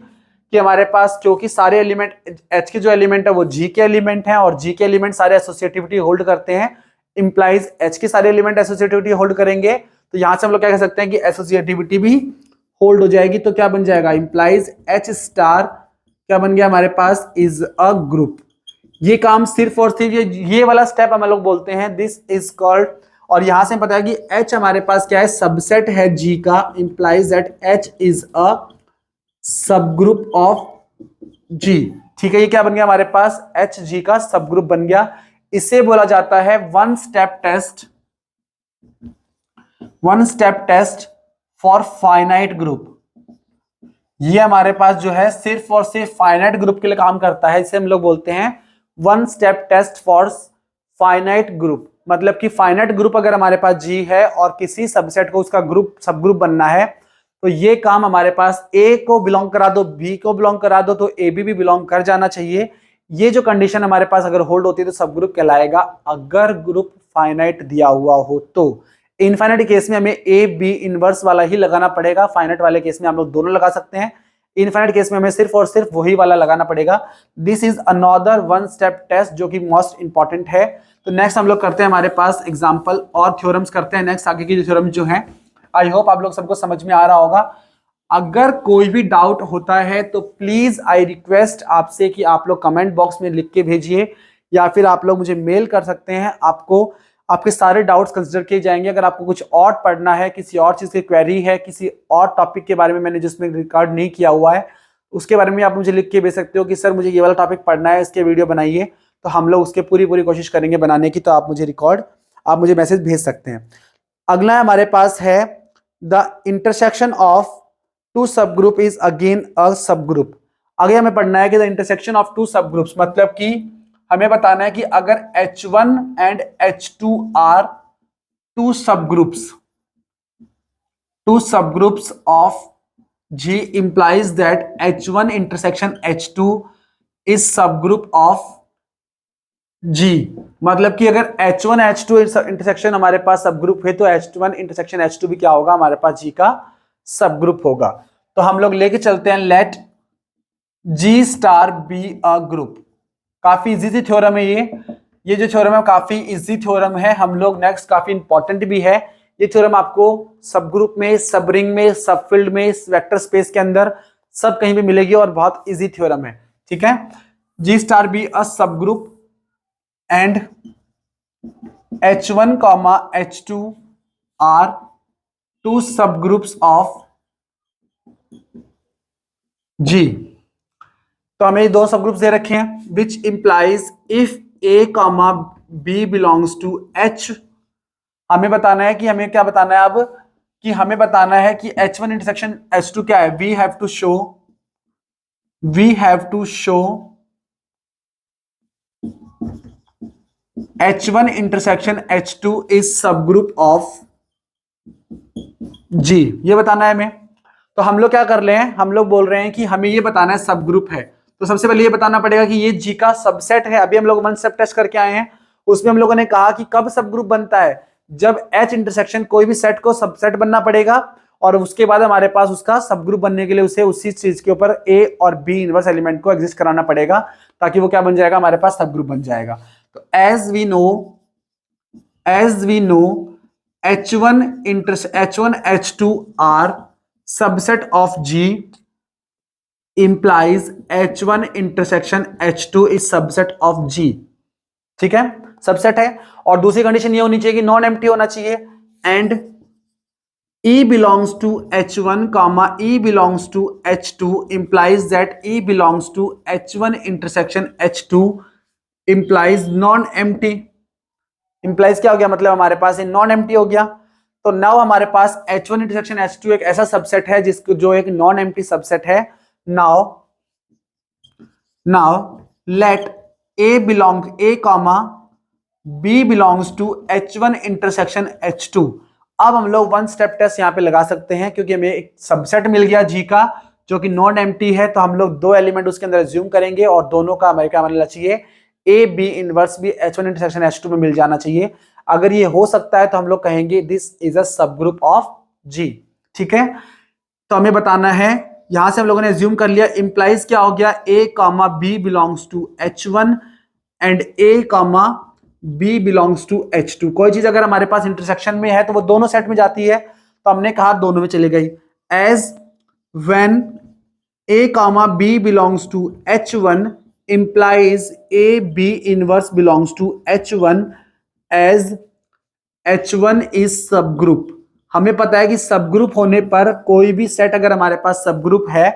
कि हमारे पास क्योंकि सारे एलिमेंट H के जो एलिमेंट है वो G के एलिमेंट हैं और G के एलिमेंट सारे एसोसिएटिविटी होल्ड करते हैं, इंप्लाइज H के सारे एलिमेंट एसोसिएटिविटी होल्ड करेंगे। तो यहां से हम लोग क्या कह सकते हैं कि एसोसिएटिविटी भी होल्ड हो जाएगी। तो क्या बन जाएगा, इंप्लाइज H स्टार क्या बन गया हमारे पास, इज अ ग्रुप। ये काम सिर्फ और सिर्फ ये वाला स्टेप हम लोग बोलते हैं दिस इज कॉल्ड, और यहां से पता है कि H हमारे पास क्या है, सबसेट है G का, implies that H is a subgroup of G। ठीक है, ये क्या बन गया हमारे पास, H G का सब ग्रुप बन गया। इसे बोला जाता है one step test for finite group. ये हमारे पास जो है सिर्फ और सिर्फ फाइनाइट ग्रुप के लिए काम करता है, इसे हम लोग बोलते हैं one step test for finite group. मतलब कि फाइनाइट ग्रुप अगर हमारे पास G है और किसी सबसेट को उसका ग्रुप सब ग्रुप बनना है, तो ये काम हमारे पास A को बिलोंग करा दो, B को बिलोंग करा दो, तो AB भी बिलोंग कर जाना चाहिए। ये जो कंडीशन हमारे पास अगर होल्ड होती है तो सब ग्रुप कहलाएगा, अगर ग्रुप फाइनाइट दिया हुआ हो तो। इनफाइनाइट केस में हमें A B इनवर्स वाला ही लगाना पड़ेगा, फाइनाइट वाले केस में हम लोग दोनों लगा सकते हैं, इनफाइनाइट केस में हमें सिर्फ और सिर्फ वही वाला लगाना पड़ेगा। This is another one step test जो कि मोस्ट इंपॉर्टेंट है। तो नेक्स्ट हम लोग करते हैं हमारे पास एग्जांपल और थ्योरम्स करते हैं। नेक्स्ट आगे की थ्योरम जो है, आई होप आप लोग सबको समझ में आ रहा होगा। अगर कोई भी डाउट होता है तो प्लीज आई रिक्वेस्ट आपसे कि आप लोग कमेंट बॉक्स में लिख के भेजिए, या फिर आप लोग मुझे मेल कर सकते हैं। आपको आपके सारे डाउट्स कंसिडर किए जाएंगे। अगर आपको कुछ और पढ़ना है, किसी और चीज की क्वेरी है, किसी और टॉपिक के बारे में मैंने जिसमें रिकॉर्ड नहीं किया हुआ है, उसके बारे में आप मुझे लिख के भेज सकते हो कि सर मुझे ये वाला टॉपिक पढ़ना है, इसके वीडियो बनाइए, तो हम लोग उसके पूरी कोशिश करेंगे बनाने की। तो आप मुझे मैसेज भेज सकते हैं। अगला हमारे पास है the intersection of two subgroup is again a subgroup. आगे हमें पढ़ना है कि the intersection of two subgroups, मतलब कि हमें बताना है कि अगर H1 and H2 are two subgroups of G implies that H1 intersection H2 is subgroup of G। मतलब कि अगर H1 H2 इंटरसेक्शन हमारे पास सब ग्रुप है तो H1 इंटरसेक्शन H2 भी क्या होगा, हमारे पास G का सब ग्रुप होगा। तो हम लोग लेके चलते हैं let G star be a group. काफी इजी सी थ्योरम है ये जो थ्योरम है काफी इजी थ्योरम है। हम लोग नेक्स्ट काफी इंपॉर्टेंट भी है। ये थ्योरम आपको सब ग्रुप में, सब रिंग में, सब फील्ड में, वेक्टर स्पेस के अंदर सब कहीं भी मिलेगी और बहुत इजी थ्योरम है। ठीक है, G star be a subgroup and H1 comma H2 are two subgroups of G। तो हमें दो सब ग्रुप्स दे रखे हैं, which implies if A comma B belongs to H। हमें बताना है कि हमें क्या बताना है अब, कि हमें बताना है कि H1 इंटरसेक्शन H2 क्या है। We have to show H1 intersection H2 is subgroup of G, ये बताना है हमें। तो हम लोग क्या कर रहे हैं, हम लोग बोल रहे हैं कि हमें ये बताना है सब ग्रुप है, तो सबसे पहले ये बताना पड़ेगा कि ये जी का सबसेट है। अभी हम लोग वन स्टेप टेस्ट करके आए हैं, उसमें हम लोगों ने कहा कि कब सब ग्रुप बनता है, जब H इंटरसेक्शन कोई भी सेट को सबसेट बनना पड़ेगा और उसके बाद हमारे पास उसका सब ग्रुप बनने के लिए उसे उसी चीज के ऊपर A और B इनवर्स एलिमेंट को एग्जिस्ट कराना पड़ेगा, ताकि वो क्या बन जाएगा, हमारे पास सब ग्रुप बन जाएगा। तो as we know H1 H2 are subset of G implies H1 intersection H2 is subset of G। ठीक है, सबसेट है। और दूसरी कंडीशन ये होनी चाहिए कि नॉन एम्प्टी होना चाहिए, and E belongs to H1 comma E belongs to H2 implies that E belongs to H1 intersection H2 implies non-empty। implies क्या हो गया, मतलब हमारे पास ये नॉन एम्प्टी हो गया। तो नाउ हमारे पास H1 इंटरसेक्शन H2 एक ऐसा सबसेट है जिसको जो एक नॉन एम्प्टी सबसेट है। now let A comma B belongs to H1 intersection H2। अब हम लोग वन स्टेप टेस्ट यहां पे लगा सकते हैं, क्योंकि हमें एक सबसेट मिल गया G का जो कि नॉन एम्प्टी है, तो हम लोग दो एलिमेंट उसके अंदर एज्यूम करेंगे और दोनों का हमें क्या मिलना चाहिए, A B इनवर्स भी H1 इंटरसेक्शन H2 में मिल जाना चाहिए। अगर ये हो सकता है तो हम लोग कहेंगे this is a subgroup of G। ठीक है, तो हमें बताना है, यहां से हम लोगों ने एज्यूम कर लिया, इंप्लाइज क्या हो गया, A comma B belongs to H1 and A comma B belongs to H2। कोई चीज अगर हमारे पास इंटरसेक्शन में है तो वो दोनों सेट में जाती है, तो हमने कहा दोनों में चली गई। As when A comma B belongs to H1 implies A B inverse belongs to H1 as H1 is subgroup. हमें पता है कि सब ग्रुप होने पर कोई भी सेट अगर हमारे पास सब ग्रुप है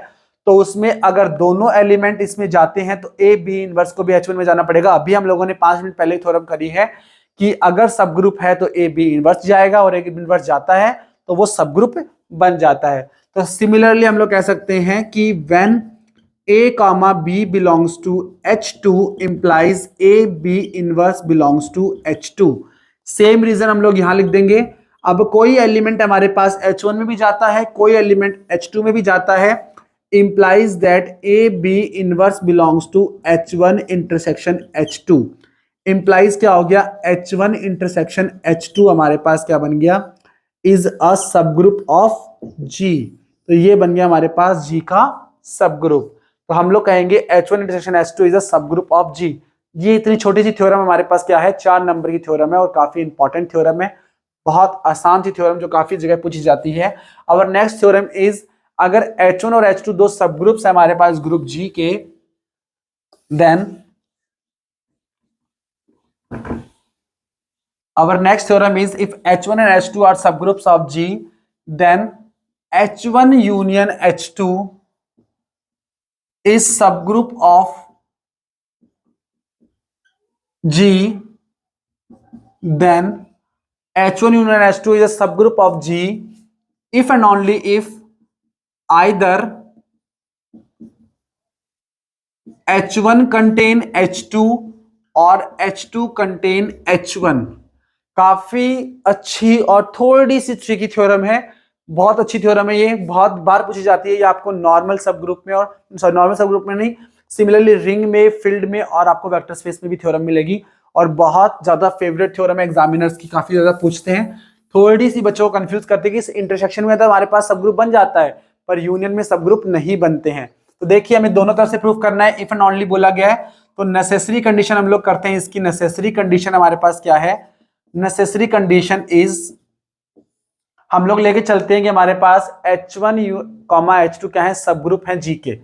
तो उसमें अगर दोनों एलिमेंट इसमें जाते हैं तो ए बी इनवर्स को भी H1 में जाना पड़ेगा। अभी हम लोगों ने 5 मिनट पहले थ्योरम करी है कि अगर सब ग्रुप है तो ए बी इनवर्स जाएगा और ए बी इनवर्स जाता है तो वो सब ग्रुप बन जाता है। तो सिमिलरली हम लोग कह सकते हैं कि when A comma B belongs to H2 implies A B inverse belongs to H2। Same reason हम लोग यहां लिख देंगे। अब कोई एलिमेंट हमारे पास H1 में भी जाता है, कोई एलिमेंट H2 में भी जाता है, implies that A B inverse belongs to H1 intersection H2। implies क्या हो गया, H1 intersection H2 हमारे पास क्या बन गया, is a subgroup of G। तो ये बन गया हमारे पास G का सबग्रुप। तो हम लोग कहेंगे H1 intersection H2 is a subgroup of G। ये इतनी छोटी सी थ्योरम हमारे पास क्या है, 4 नंबर की थ्योरम है और काफी इंपॉर्टेंट थ्योरम है, बहुत आसान सी थ्योरम जो काफी जगह पूछी जाती है। और नेक्स्ट थ्योरम इज, अगर H1 और H2 दो सब ग्रुप्स है हमारे पास ग्रुप G के, then our next theorem is if H1 and H2 are subgroups of G, then H1 union H2 is subgroup of G, then H1 union H2 is a subgroup of G if and only if either H1 contain H2 और H2 contain H1। काफी अच्छी और थोड़ी सी ट्रिकी थ्योरम है, बहुत अच्छी थ्योरम है, ये बहुत बार पूछी जाती है। ये आपको नॉर्मल सब ग्रुप में और नॉर्मल सब ग्रुप में नहीं, सिमिलरली रिंग में, फील्ड में और आपको वेक्टर स्पेस में भी थ्योरम मिलेगी और बहुत ज्यादा फेवरेट थ्योरम है एग्जामिनर्स की, काफी ज्यादा पूछते हैं। थोड़ी सी बच्चों को कंफ्यूज करते हैं कि इस इंटरसेक्शन में तो हमारे पास सब ग्रुप बन जाता है पर यूनियन में सब ग्रुप नहीं बनते हैं। तो देखिए हमें दोनों तरफ से प्रूव करना है, इफ एंड ओनली बोला गया है तो नेसेसरी कंडीशन हम लोग करते हैं। इसकी नेसेसरी कंडीशन हमारे पास क्या है, नेसेसरी कंडीशन इज, हम लोग लेके चलते हैं कि हमारे पास H1 कॉमा H2 क्या है, सब ग्रुप है G के।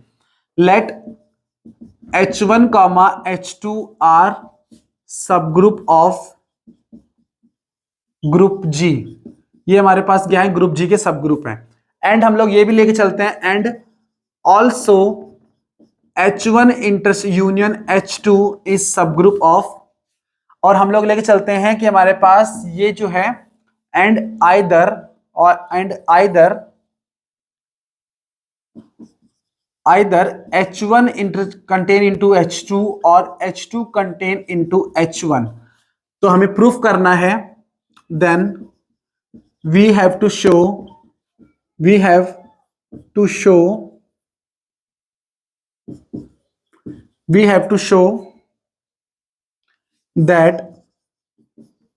Let H1 comma H2 are subgroup of group G। ये हमारे पास क्या है, ग्रुप G के सब ग्रुप हैं। एंड हम लोग ये भी लेके चलते हैं and also H1 inter union H2 is subgroup of, और हम लोग लेके चलते हैं कि हमारे पास ये जो है and either H1 contain into H2 और H2 कंटेन इनटू H1। तो हमें प्रूफ करना है, then we have to show, we have to show that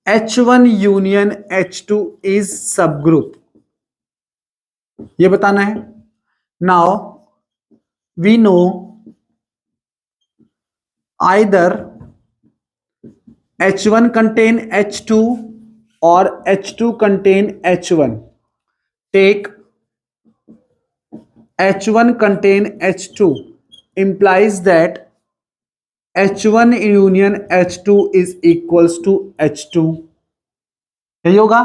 H1 union H2 is subgroup. ये बताना है. Now we know either H1 contain H2 or H2 contain H1. Take H1 contain H2 implies that H1 union H2 is equals to H2. यही होगा.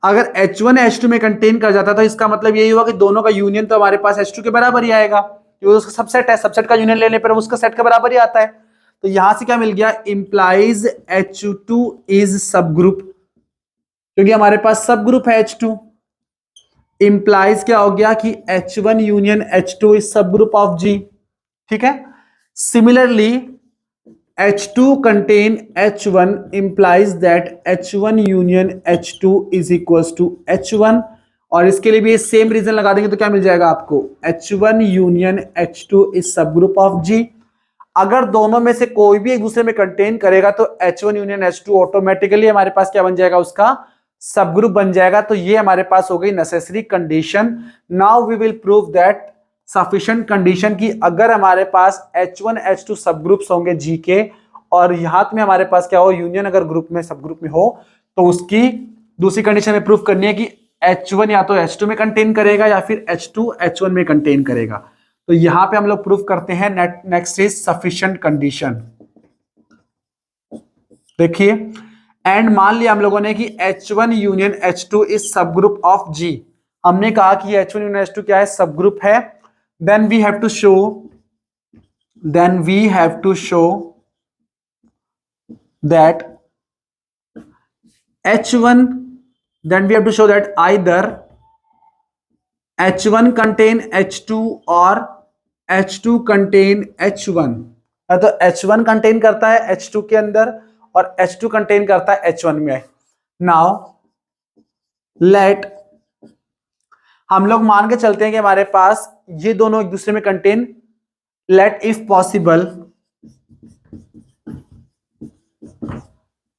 अगर H1 H2 में कंटेन कर जाता तो इसका मतलब यही होगा कि दोनों का यूनियन तो हमारे पास H2 के बराबर ही आएगा, क्योंकि उसका सबसेट है, सबसेट का यूनियन लेने पर उसका सेट के बराबर ही आता है. तो यहां से क्या मिल गया, इंप्लाइज H2 इज सब ग्रुप, क्योंकि हमारे पास सब ग्रुप है H2. इंप्लाइज क्या हो गया कि H1 union H2 is subgroup of G. ठीक है. Similarly H2 contain H1 implies that H1 union H2 is equals to H1. और इसके लिए भी सेम रीजन लगा देंगे तो क्या मिल जाएगा आपको, H1 union H2 is subgroup of G. अगर दोनों में से कोई भी एक दूसरे में कंटेन करेगा तो H1 union H2 ऑटोमेटिकली हमारे पास क्या बन जाएगा, उसका सब ग्रुप बन जाएगा. तो ये हमारे पास हो गई necessary condition. Now we will prove that sufficient condition की अगर हमारे पास H1 H2 सब ग्रुप्स होंगे G के, और यहां में हमारे पास क्या हो, यूनियन अगर ग्रुप में सब ग्रुप में हो, तो उसकी दूसरी कंडीशन में प्रूफ करनी है कि H1 या तो H2 में कंटेन करेगा या फिर H2 H1 में कंटेन करेगा. तो यहां पे हम लोग प्रूफ करते हैं नेक्स्ट इज सफिशिएंट कंडीशन. देखिए, एंड मान लिया हम लोगों ने कि H1 union H2 is subgroup of G. हमने कहा कि H1 यूनियन H2 क्या है, सब ग्रुप है. then we have to show that H1, then we have to show that either H1 contain H2 or H2 contain H1. तो H1 कंटेन करता है H2 के अंदर और H2 कंटेन करता है H1 में. नाउ लेट हम लोग मान के चलते हैं कि हमारे पास ये दोनों एक दूसरे में contain. Let if possible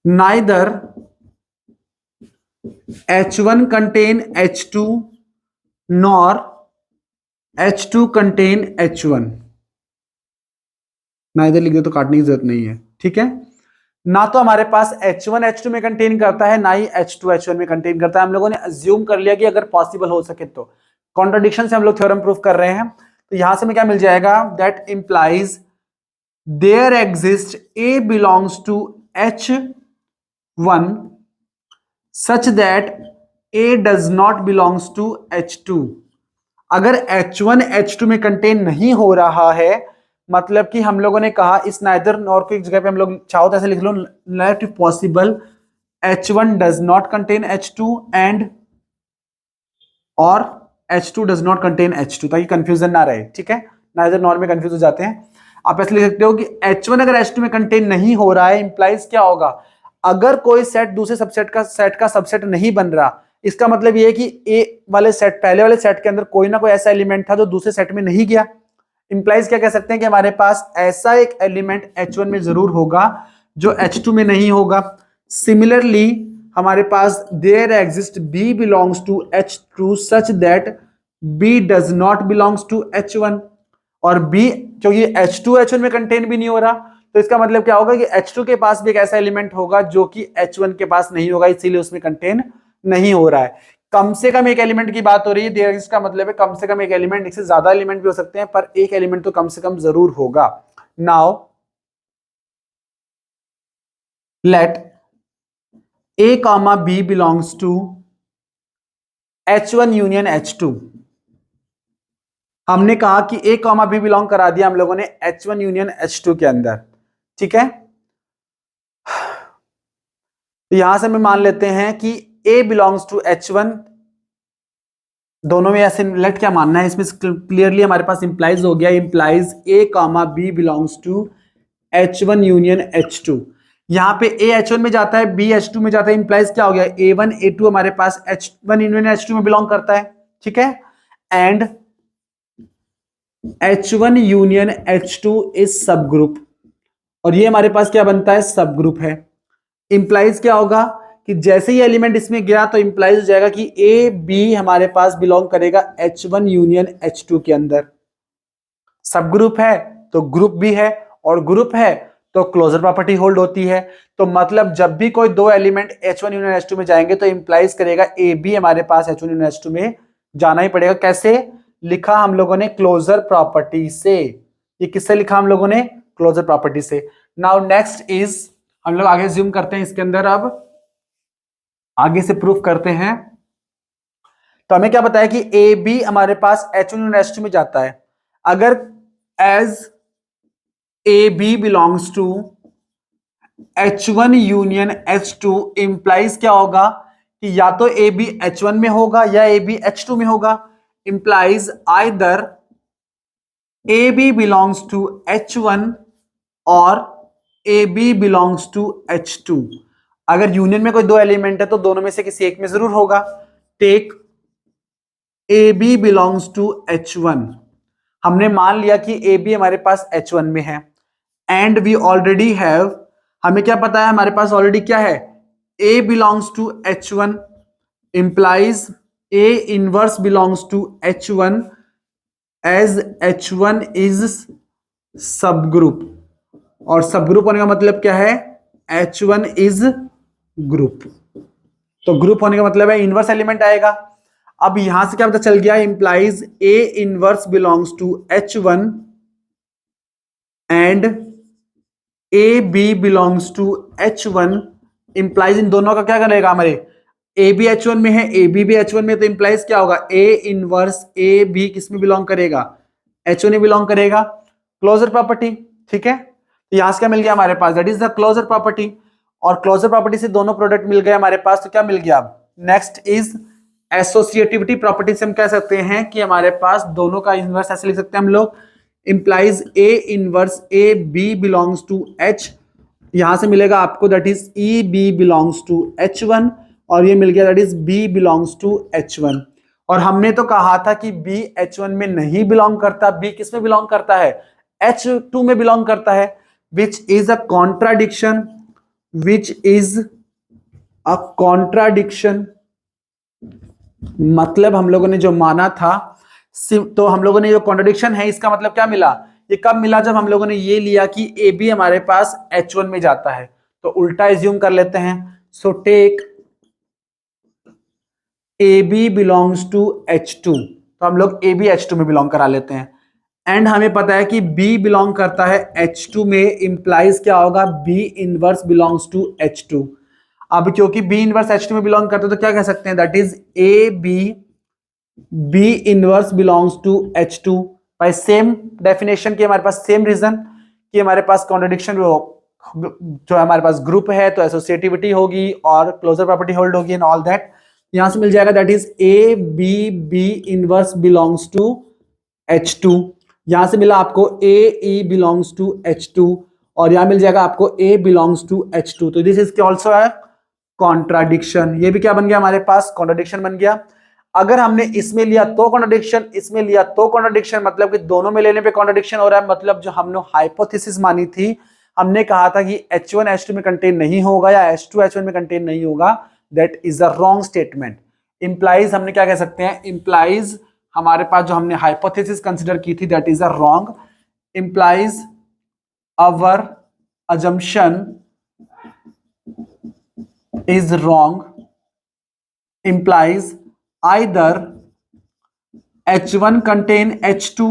neither H1 contain H2 nor H2 contain H1. neither लिख दो तो काटने की जरूरत नहीं है. ठीक है. ना तो हमारे पास H1 H2 में कंटेन करता है, ना ही H2 H1 में कंटेन करता है. हम लोगों ने अज्यूम कर लिया कि अगर पॉसिबल हो सके तो. कॉन्ट्रडिक्शन से हम लोग थ्योरम प्रूफ कर रहे हैं. तो यहां से हमें क्या मिल जाएगा, that implies there exist A belongs to H1 such that A does not belongs to H2. अगर H1 H2 में कंटेन नहीं हो रहा है, मतलब कि हम लोगों ने कहा इस नाइदर नॉर की जगह पे हम लोग चाहो तो ऐसे लिख लो, let if possible H1 does not contain H2 and और H2 does not contain H2, ताकि कंफ्यूजन ना रहे. ठीक है. नाइदर नॉर में कंफ्यूज हो जाते हैं. आप ऐसे लिख सकते हो कि H1 अगर H2 में कंटेन नहीं हो रहा है, इंप्लाइज क्या होगा, अगर कोई सेट दूसरे सबसेट का सबसेट नहीं बन रहा, इसका मतलब ये है कि ए वाले सेट, पहले वाले सेट के अंदर कोई ना कोई ऐसा एलिमेंट था जो दूसरे सेट में नहीं गया. इंप्लाइज क्या कह सकते हैं कि हमारे पास ऐसा एक एलिमेंट H1 में जरूर होगा जो H2 में नहीं होगा. सिमिलरली हमारे पास there exist B belongs to H2 such that B does not belongs to H1. और B क्योंकि H2 H1 में कंटेन भी नहीं हो रहा, तो इसका मतलब क्या होगा कि H2 के पास भी एक ऐसा एलिमेंट होगा जो कि H1 के पास नहीं होगा, इसीलिए उसमें कंटेन नहीं हो रहा है. कम से कम एक एलिमेंट की बात हो रही है. देयर इसका मतलब है कम से कम एक एलिमेंट, इससे ज्यादा एलिमेंट भी हो सकते हैं, पर एक एलिमेंट तो कम से कम जरूर होगा. Now let A comma B belongs to H1 union H2. हमने कहा कि A comma B बिलोंग करा दिया हम लोगों ने H1 यूनियन H2 के अंदर. ठीक है. तो यहां से हम मान लेते हैं कि A belongs to H1. दोनों में ऐसे लेट क्या मानना है, इसमें क्लियरली हमारे पास इंप्लाइज हो गया, implies A comma B belongs to H1 union H2. यहां पे A H1 में जाता है, B H2 में जाता है, इंप्लाइज क्या हो गया, A1 A2 हमारे पास H1 यूनियन H2 में बिलोंग करता है. ठीक है. And H1 union H2 is subgroup, और ये हमारे पास क्या बनता है, सब ग्रुप है। इंप्लाइज क्या होगा कि जैसे ही एलिमेंट इसमें गया तो इंप्लाइज हो जाएगा कि ए बी हमारे पास बिलोंग करेगा H1 यूनियन H2 के अंदर। सब ग्रुप है तो ग्रुप भी है, और ग्रुप है तो क्लोजर प्रॉपर्टी होल्ड होती है। तो मतलब जब भी कोई दो एलिमेंट H1 यूनियन H2 में जाएंगे तो इंप्लाइज करेगा ए बी हमारे पास H1 यूनियन H2 में जाना ही पड़ेगा। कैसे लिखा हम लोगों ने, क्लोजर प्रॉपर्टी से। ये किससे लिखा हम लोगों ने, क्लोजर प्रॉपर्टी से। नाउ नेक्स्ट इज, हम लोग आगे ज्यूम करते हैं इसके अंदर, अब आगे से प्रूफ करते हैं। तो हमें क्या बताया कि ए बी हमारे पास H1 यूनियन H2 में जाता है। अगर as A B belongs to H1 union H2 implies क्या होगा कि या तो ए बी H1 में होगा या ए बी H2 में होगा। Implies either A B belongs to H1 और A B belongs to H2। अगर यूनियन में कोई दो एलिमेंट है तो दोनों में से किसी एक में जरूर होगा। Take A B belongs to H1, हमने मान लिया कि ए बी हमारे पास H1 में है, एंड वी ऑलरेडी हैव, हमें क्या पता है हमारे पास ऑलरेडी क्या है, a belongs to H1 implies A inverse belongs to H1 as H1 is subgroup. और सब ग्रुप होने का मतलब क्या है, H1 इज ग्रुप। तो ग्रुप होने का मतलब है इनवर्स एलिमेंट आएगा। अब यहां से क्या पता चल गया, implies A inverse belongs to H1 and a B belongs to H1। Implies इन दोनों का क्या करेगा, हमारे ए बी H1 में है, ए बी भी H1 में, तो इंप्लाइज क्या होगा, ए इनवर्स ए बी किस में बिलोंग करेगा, H1 में बिलोंग करेगा। क्लोजर प्रॉपर्टी, ठीक है। तो यहां से क्या मिल गया हमारे पास, that is the closure property. और क्लोजर प्रॉपर्टी से दोनों प्रोडक्ट मिल गए हमारे पास, तो क्या मिल गया अब, नेक्स्ट इज एसोसिएटिविटी प्रॉपर्टी से हम कह सकते हैं कि हमारे पास दोनों का इनवर्स ऐसे लिख सकते हैं हम लोग, implies A inverse A B belongs to H, यहां से मिलेगा आपको that is E B belongs to H1, और ये मिल गया that is B belongs to H1। और हमने तो कहा था कि बी H1 में नहीं बिलोंग करता, बी किस में बिलोंग करता है, H2 में बिलोंग करता है, which is a contradiction, which is a contradiction. मतलब हम लोगों ने जो माना था, तो हम लोगों ने जो कॉन्ट्रडिक्शन है इसका मतलब क्या मिला, ये कब मिला, जब हम लोगों ने ये लिया कि ए बी हमारे पास H1 में जाता है। तो उल्टा एज्यूम कर लेते हैं। So take A B belongs to H2, तो हम लोग ए बी H2 में बिलोंग करा लेते हैं। एंड हमें पता है कि B बिलोंग करता है H2 में, इंप्लाइज क्या होगा, B inverse belongs to H2। अब क्योंकि B इनवर्स H2 में बिलोंग करता है तो क्या कह सकते हैं, that is A B inverse belongs to H2 by same definition की, हमारे पास सेम रीजन कि हमारे पास कॉन्ट्रडिक्शन जो हमारे पास ग्रुप है तो एसोसिएटिविटी होगी और क्लोजर प्रॉपर्टी होल्ड होगी एंड ऑल दैट। यहां से मिल जाएगा that is A B inverse belongs to H2, यहां से मिला आपको ए ई बिलोंग्स टू H2, और यहां मिल जाएगा आपको ए बिलोंग्स टू H2। तो दिस इज ऑल्सो है कॉन्ट्राडिक्शन, ये भी क्या बन गया हमारे पास, कॉन्ट्राडिक्शन बन गया। अगर हमने इसमें लिया तो कॉन्ट्रडिक्शन, इसमें लिया तो कॉन्ट्रडिक्शन, मतलब कि दोनों में लेने पे कॉन्ट्रडिक्शन हो रहा है। मतलब जो हमने हाइपोथेसिस मानी थी, हमने कहा था कि H1 H2 में कंटेन नहीं होगा या H2 H1 में कंटेन नहीं होगा, that is a wrong statement. Implies हमने क्या कह सकते हैं, इंप्लाइज हमारे पास जो हमने हाइपोथेसिस कंसीडर की थी that is a wrong, implies our assumption is wrong, implies either H1 contain H2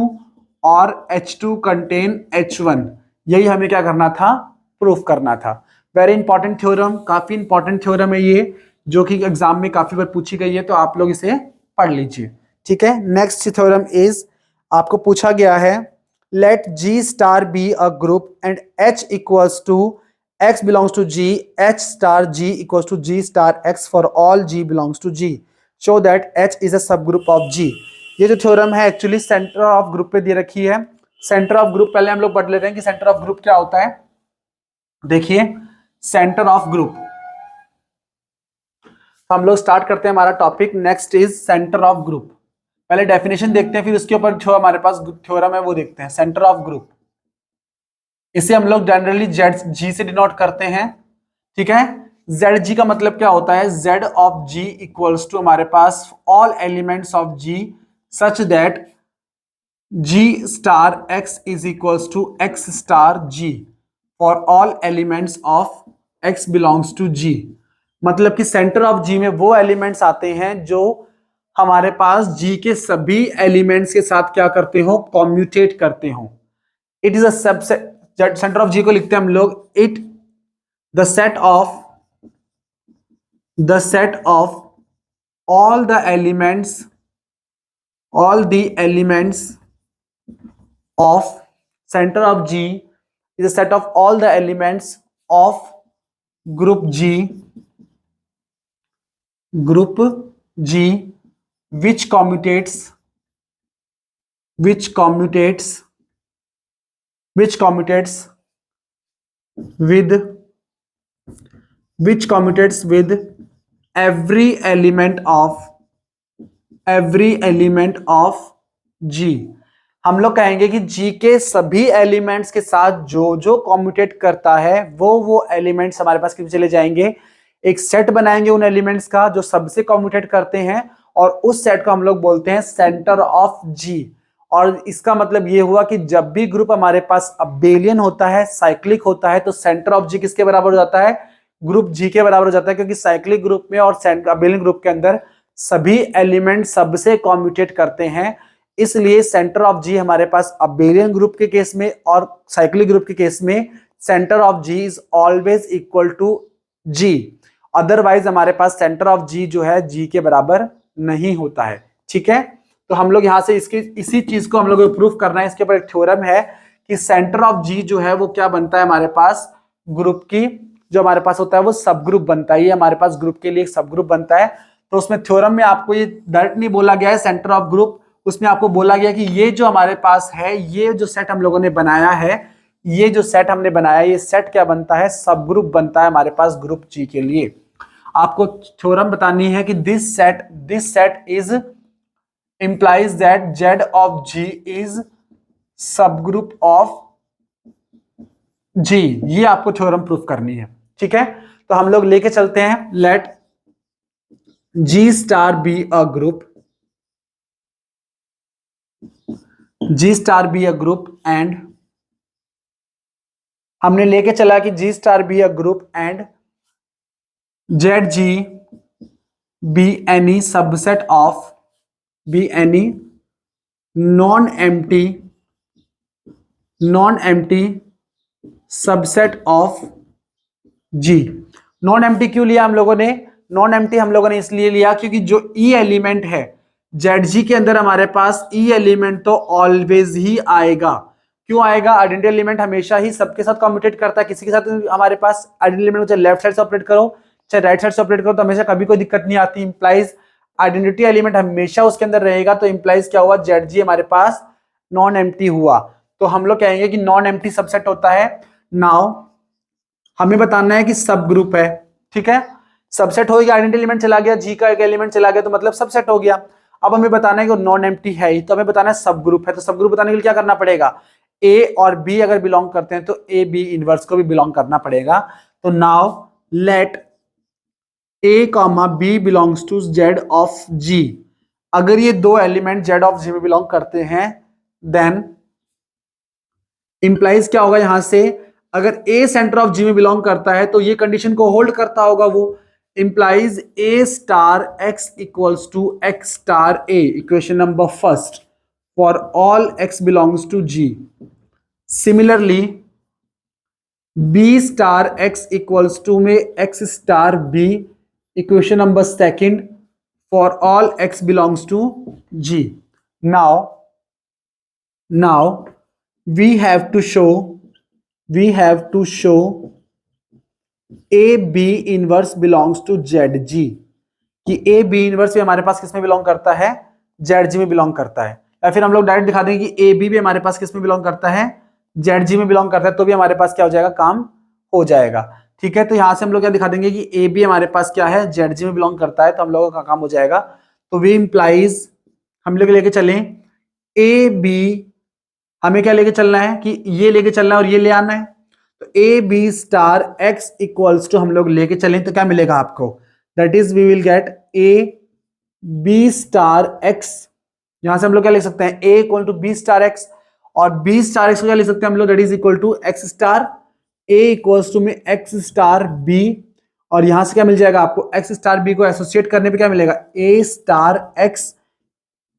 और H2 contain H1। यही हमें क्या करना था, प्रूफ करना था। वेरी इंपॉर्टेंट थ्योरम, काफी इंपॉर्टेंट थ्योरम है ये, जो कि एग्जाम में काफी बार पूछी गई है, तो आप लोग इसे पढ़ लीजिए, ठीक है। नेक्स्ट थ्योरम इज, आपको पूछा गया है, let G star be a group and H equals to X belongs to G, H star G equals to G star X for all G belongs to G. Show that H is a subgroup of G. ये जो थ्योरम है एक्चुअली सेंटर ऑफ ग्रुप पे दे रखी है। सेंटर ऑफ ग्रुप पहले हम लोग पढ़ लेते हैं कि सेंटर ऑफ ग्रुप क्या होता है। देखिए सेंटर ऑफ ग्रुप, तो हम लोग स्टार्ट करते हैं हमारा topic. Next is centre of group. पहले डेफिनेशन देखते हैं, फिर उसके ऊपर जो हमारे पास थ्योरम है वो देखते हैं। सेंटर ऑफ ग्रुप, इसे हम लोग जनरली जेड जी से डिनोट करते हैं, ठीक है। जेड जी का मतलब क्या होता है, Z of G equals to हमारे पास all elements of G such that G star x is equals to x star G for all elements of x belongs to G. मतलब कि सेंटर ऑफ जी में वो एलिमेंट्स आते हैं जो हमारे पास जी के सभी एलिमेंट्स के साथ क्या करते हो, कॉम्यूटेट करते हो। It is a subset, centre of G को लिखते हैं हम लोग it the set of all the elements of center of G is a set of all the elements of group G which commutates with every element of G। हम लोग कहेंगे कि G के सभी एलिमेंट्स के साथ जो जो कॉम्यूटेट करता है वो एलिमेंट्स हमारे पास कितने चले जाएंगे, एक सेट बनाएंगे उन एलिमेंट्स का जो सबसे कॉम्यूटेट करते हैं, और उस सेट को हम लोग बोलते हैं सेंटर ऑफ G। और इसका मतलब ये हुआ कि जब भी ग्रुप हमारे पास अबेलियन होता है, साइक्लिक होता है, तो सेंटर ऑफ G किसके बराबर हो जाता है, ग्रुप G के बराबर हो जाता है, क्योंकि साइक्लिक ग्रुप में और अबेलियन ग्रुप के अंदर सभी एलिमेंट सबसे कॉम्यूटेट करते हैं। इसलिए सेंटर ऑफ जी हमारे पास अबेलियन ग्रुप के केस में और साइक्लिक ग्रुप के केस में centre of G is always equal to G. Otherwise हमारे पास सेंटर ऑफ जी जो है जी के बराबर नहीं होता है, ठीक है। तो हम लोग यहां से इसी चीज को हम लोग को प्रूफ करना है। इसके ऊपर एक थ्योरम है कि सेंटर ऑफ जी जो है वो क्या बनता है, हमारे पास ग्रुप की जो हमारे पास होता है वो सब ग्रुप बनता है। ये हमारे पास ग्रुप के लिए एक सब ग्रुप बनता है। तो उसमें थ्योरम में आपको ये डायरेक्ट नहीं बोला गया है सेंटर ऑफ ग्रुप, उसमें आपको बोला गया कि ये जो हमारे पास है, ये जो सेट हम लोगों ने बनाया है, ये जो सेट हमने बनाया, ये सेट क्या बनता है, सब ग्रुप बनता है हमारे पास ग्रुप जी के लिए। आपको थ्योरम बतानी है कि this set is implies that Z of G is subgroup of G. ये आपको थ्योरम प्रूफ करनी है, ठीक है। तो हम लोग लेके चलते हैं, let G star be a group, and हमने लेके चला कि G star be a group and ZG be any subset of non-empty subset of G। Non empty क्यों लिया हम लोगों ने, नॉन एम्प्टी हम लोगों ने इसलिए लिया क्योंकि जो E एलिमेंट है ZG के अंदर हमारे पास E एलिमेंट तो ऑलवेज ही आएगा। क्यों आएगा, आइडेंटिटी एलिमेंट हमेशा ही सबके साथ कम्यूटेट करता है। किसी के साथ हमारे पास आइडेंटिटी एलिमेंट चाहे लेफ्ट साइड से ऑपरेट करो चाहे राइट साइड से ऑपरेट करो तो हमेशा कभी कोई दिक्कत नहीं आती। इंप्लाइज आइडेंटिटी एलिमेंट हमेशा उसके अंदर रहेगा, तो इंप्लाइज क्या हुआ, ZG हमारे पास नॉन एम्प्टी हुआ। तो हम लोग कहेंगे कि नॉन एम्प्टी सबसेट होता है। नाउ हमें बताना है कि सब ग्रुप है, ठीक है। सबसेट हो गया, आइडेंटिटी एलिमेंट चला गया, जी का एक एलिमेंट चला गया तो मतलब सबसेट हो गया। अब हमें बताना है कि नॉन एम्प्टी है ही, तो हमें बताना है सब ग्रुप है। तो सब ग्रुप बताने के लिए क्या करना पड़ेगा, ए और बी अगर बिलोंग करते हैं तो ए बी इनवर्स को भी बिलोंग करना पड़ेगा। तो now let A comma B belongs to Z of G. अगर ये दो एलिमेंट जेड ऑफ जी में बिलोंग करते हैं देन इंप्लाइज क्या होगा, यहां से अगर ए सेंटर ऑफ जी में बिलोंग करता है तो ये कंडीशन को होल्ड करता होगा, वो implies a star x equals to x star a, equation number first for all x belongs to G. Similarly b star x equals to में x star b, equation number second for all x belongs to G. Now we have to show a b inverse belongs to zg, कि a b इनवर्स भी हमारे पास किस में बिलोंग करता है, zg में बिलोंग करता है। या फिर हम लोग डायरेक्ट दिखा देंगे कि a b भी हमारे पास किस में बिलोंग करता है, zg में बिलोंग करता है, तो भी हमारे पास क्या हो जाएगा, काम हो जाएगा, ठीक है। तो यहां से हम लोग क्या दिखा देंगे कि a b हमारे पास क्या है, zg में बिलोंग करता है, तो हम लोगों का काम हो जाएगा। तो वी इंप्लाइज हम लोग लेके चलें ए बी, हमें क्या लेके चलना है कि ये लेके चलना है और ये ले आना है। तो a b star x equals to हम लोग लेके चलें तो क्या मिलेगा आपको, that is we will get a b star x. यहां से हम लोग क्या लिख सकते हैं, a equal to b star x, और बी स्टार एक्स को क्या लिख सकते हैं हम लोग, that is equal to x star a equals to में एक्स स्टार बी। और यहां से क्या मिल जाएगा आपको, एक्स स्टार बी को एसोसिएट करने पे क्या मिलेगा, ए स्टार एक्स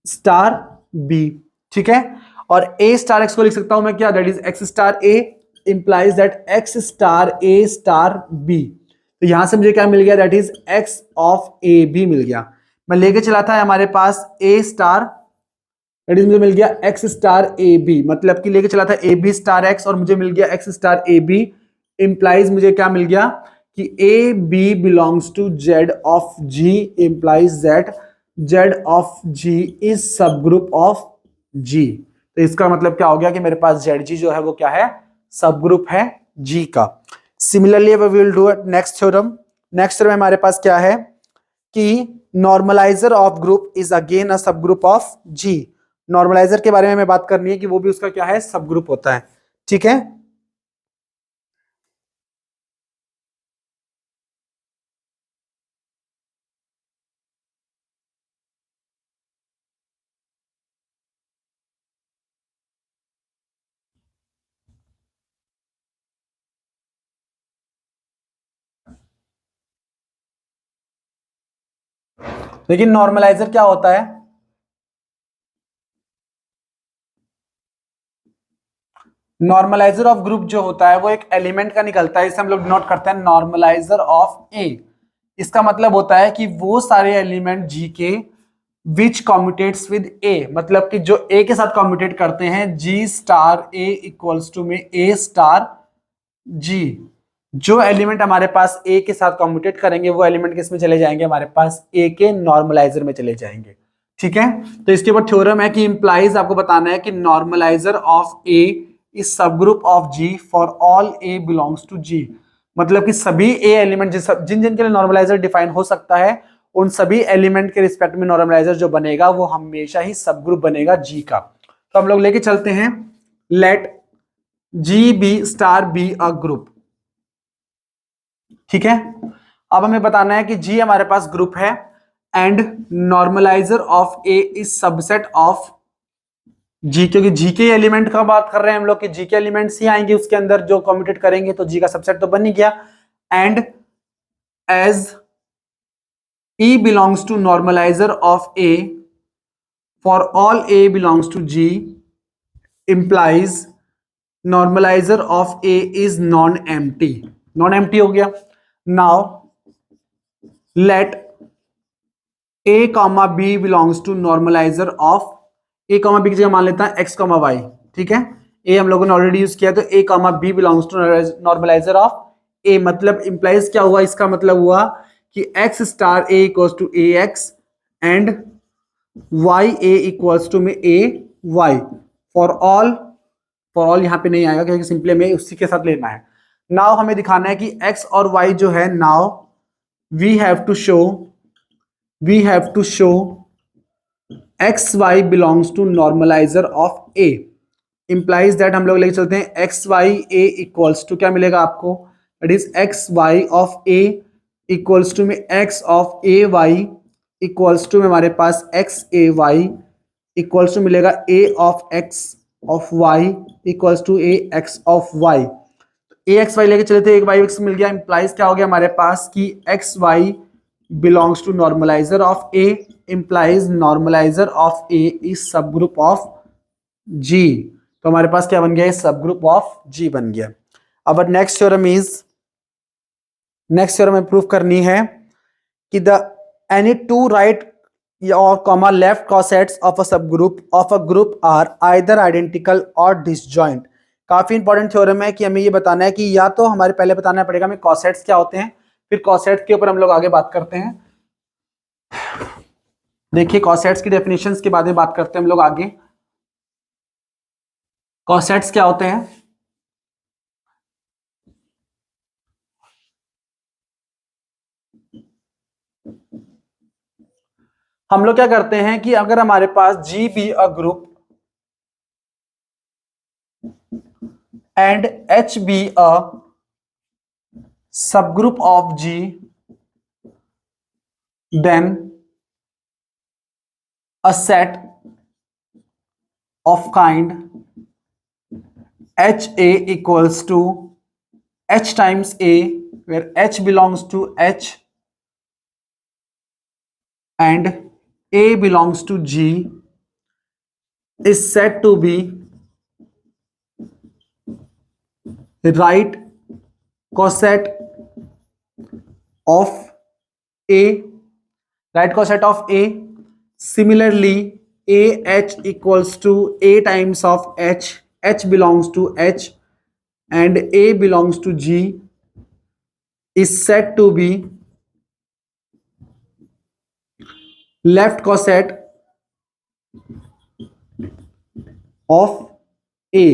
स्टार बी। ठीक है, और ए स्टार एक्स को लिख सकता हूं मैं क्या, that is x star a implies that x star a star b. तो यहां से मुझे क्या मिल गया, that is x of a b मिल गया। मैं लेके चला था हमारे पास ए स्टार, दैट इज मुझे मिल गया एक्स स्टार ए बी, मतलब कि लेके चला था ए बी स्टार एक्स और मुझे मिल गया X star A B. Implies मुझे क्या मिल गया कि A B belongs to Z of G, implies that Z of G is subgroup of G. तो इसका मतलब क्या हो गया कि मेरे पास जेड जी जो है वो क्या है, सब ग्रुप है जी का। Similarly we will do next theorem. Next theorem हमारे पास क्या है कि normaliser of group is again a subgroup of ji. Normaliser के बारे में हमें बात करनी है कि वो भी उसका क्या है, सब ग्रुप होता है। ठीक है, लेकिन नॉर्मलाइजर क्या होता है, नॉर्मलाइजर ऑफ ग्रुप जो होता है वो एक एलिमेंट का निकलता है, इसे हम लोग नोट करते हैं नॉर्मलाइजर ऑफ ए। इसका मतलब होता है कि वो सारे एलिमेंट जी के विच कॉम्यूटेट्स विद ए, मतलब कि जो ए के साथ कॉम्यूटेट करते हैं, G star a equals to में ए स्टार जी। जो एलिमेंट हमारे पास ए के साथ कॉम्यूटेट करेंगे वो एलिमेंट किस में चले जाएंगे, हमारे पास ए के नॉर्मलाइजर में चले जाएंगे। ठीक है, तो इसके ऊपर थ्योरम है कि इंप्लाइज आपको बताना है कि normaliser of A is subgroup of G for all A belongs to G. मतलब कि सभी ए एलिमेंट जिन जिन के लिए नॉर्मलाइजर डिफाइन हो सकता है, उन सभी एलिमेंट के रिस्पेक्ट में नॉर्मलाइजर जो बनेगा वो हमेशा ही सब ग्रुप बनेगा जी का। तो हम लोग लेके चलते हैं, let G be star be a group. ठीक है, अब हमें बताना है कि जी हमारे पास ग्रुप है and normaliser of A is subset of G, क्योंकि जी के एलिमेंट का बात कर रहे हैं हम लोग कि जी के एलिमेंट्स ही आएंगे उसके अंदर जो कम्यूटेट करेंगे, तो जी का सबसेट तो बन ही गया। And as E belongs to normaliser of A for all A belongs to G implies normalizer of A is non empty. Non empty हो गया। Now let A comma B belongs to normaliser of, A comma B की जगह मान लेता है एक्स कॉमा वाई। ठीक है, ए हम लोगों ने ऑलरेडी यूज किया, तो a comma B belongs to normaliser of a, मतलब इंप्लाइज क्या हुआ, इसका मतलब हुआ कि x star a equals to a x and y a equals to में a y for all. For all यहाँ पे नहीं आएगा क्योंकि सिंपली हमें उसी के साथ लेना है। नाउ हमें दिखाना है कि एक्स और वाई जो है, now we have to show, we have to show x Y belongs to normaliser of A, implies that हम लोग लेके चलते हैं x y a equals to, क्या मिलेगा आपको, that is x y of a equals to में x of a y equals to में हमारे पास x a y equals to मिलेगा a of x of y equals to a x of Y. A x Y लेके चले थे, एक वाई एक्स मिल गया, इंप्लाइज क्या हो गया हमारे पास कि X Y belongs to normaliser of A, implies normalizer of A is subgroup of G. तो हमारे पास क्या बन गया, सब ग्रुप ऑफ जी बन गया। अब next theorem is, next theorem में प्रूफ करनी है कि the any two right or comma left cosets of a subgroup of a group are either identical or disjoint। काफी इंपॉर्टेंट थ्योरम है कि हमें ये बताना है कि या तो हमारे पहले बताना पड़ेगा हमें कॉसेट्स क्या होते हैं, फिर कॉसेट्स के ऊपर हम लोग आगे बात करते हैं। देखिए कॉसेट्स की डेफिनेशंस के बारे में बात करते हैं हम लोग आगे। कॉसेट्स क्या होते हैं, हम लोग क्या करते हैं कि अगर हमारे पास G be a group and H be a subgroup of G, then a set of kind HA equals to H times A, where H belongs to H and A belongs to G, is said to be right coset of A, right coset of A. Similarly, AH equals to A times of H, H belongs to H and A belongs to G, is said to be left coset of a.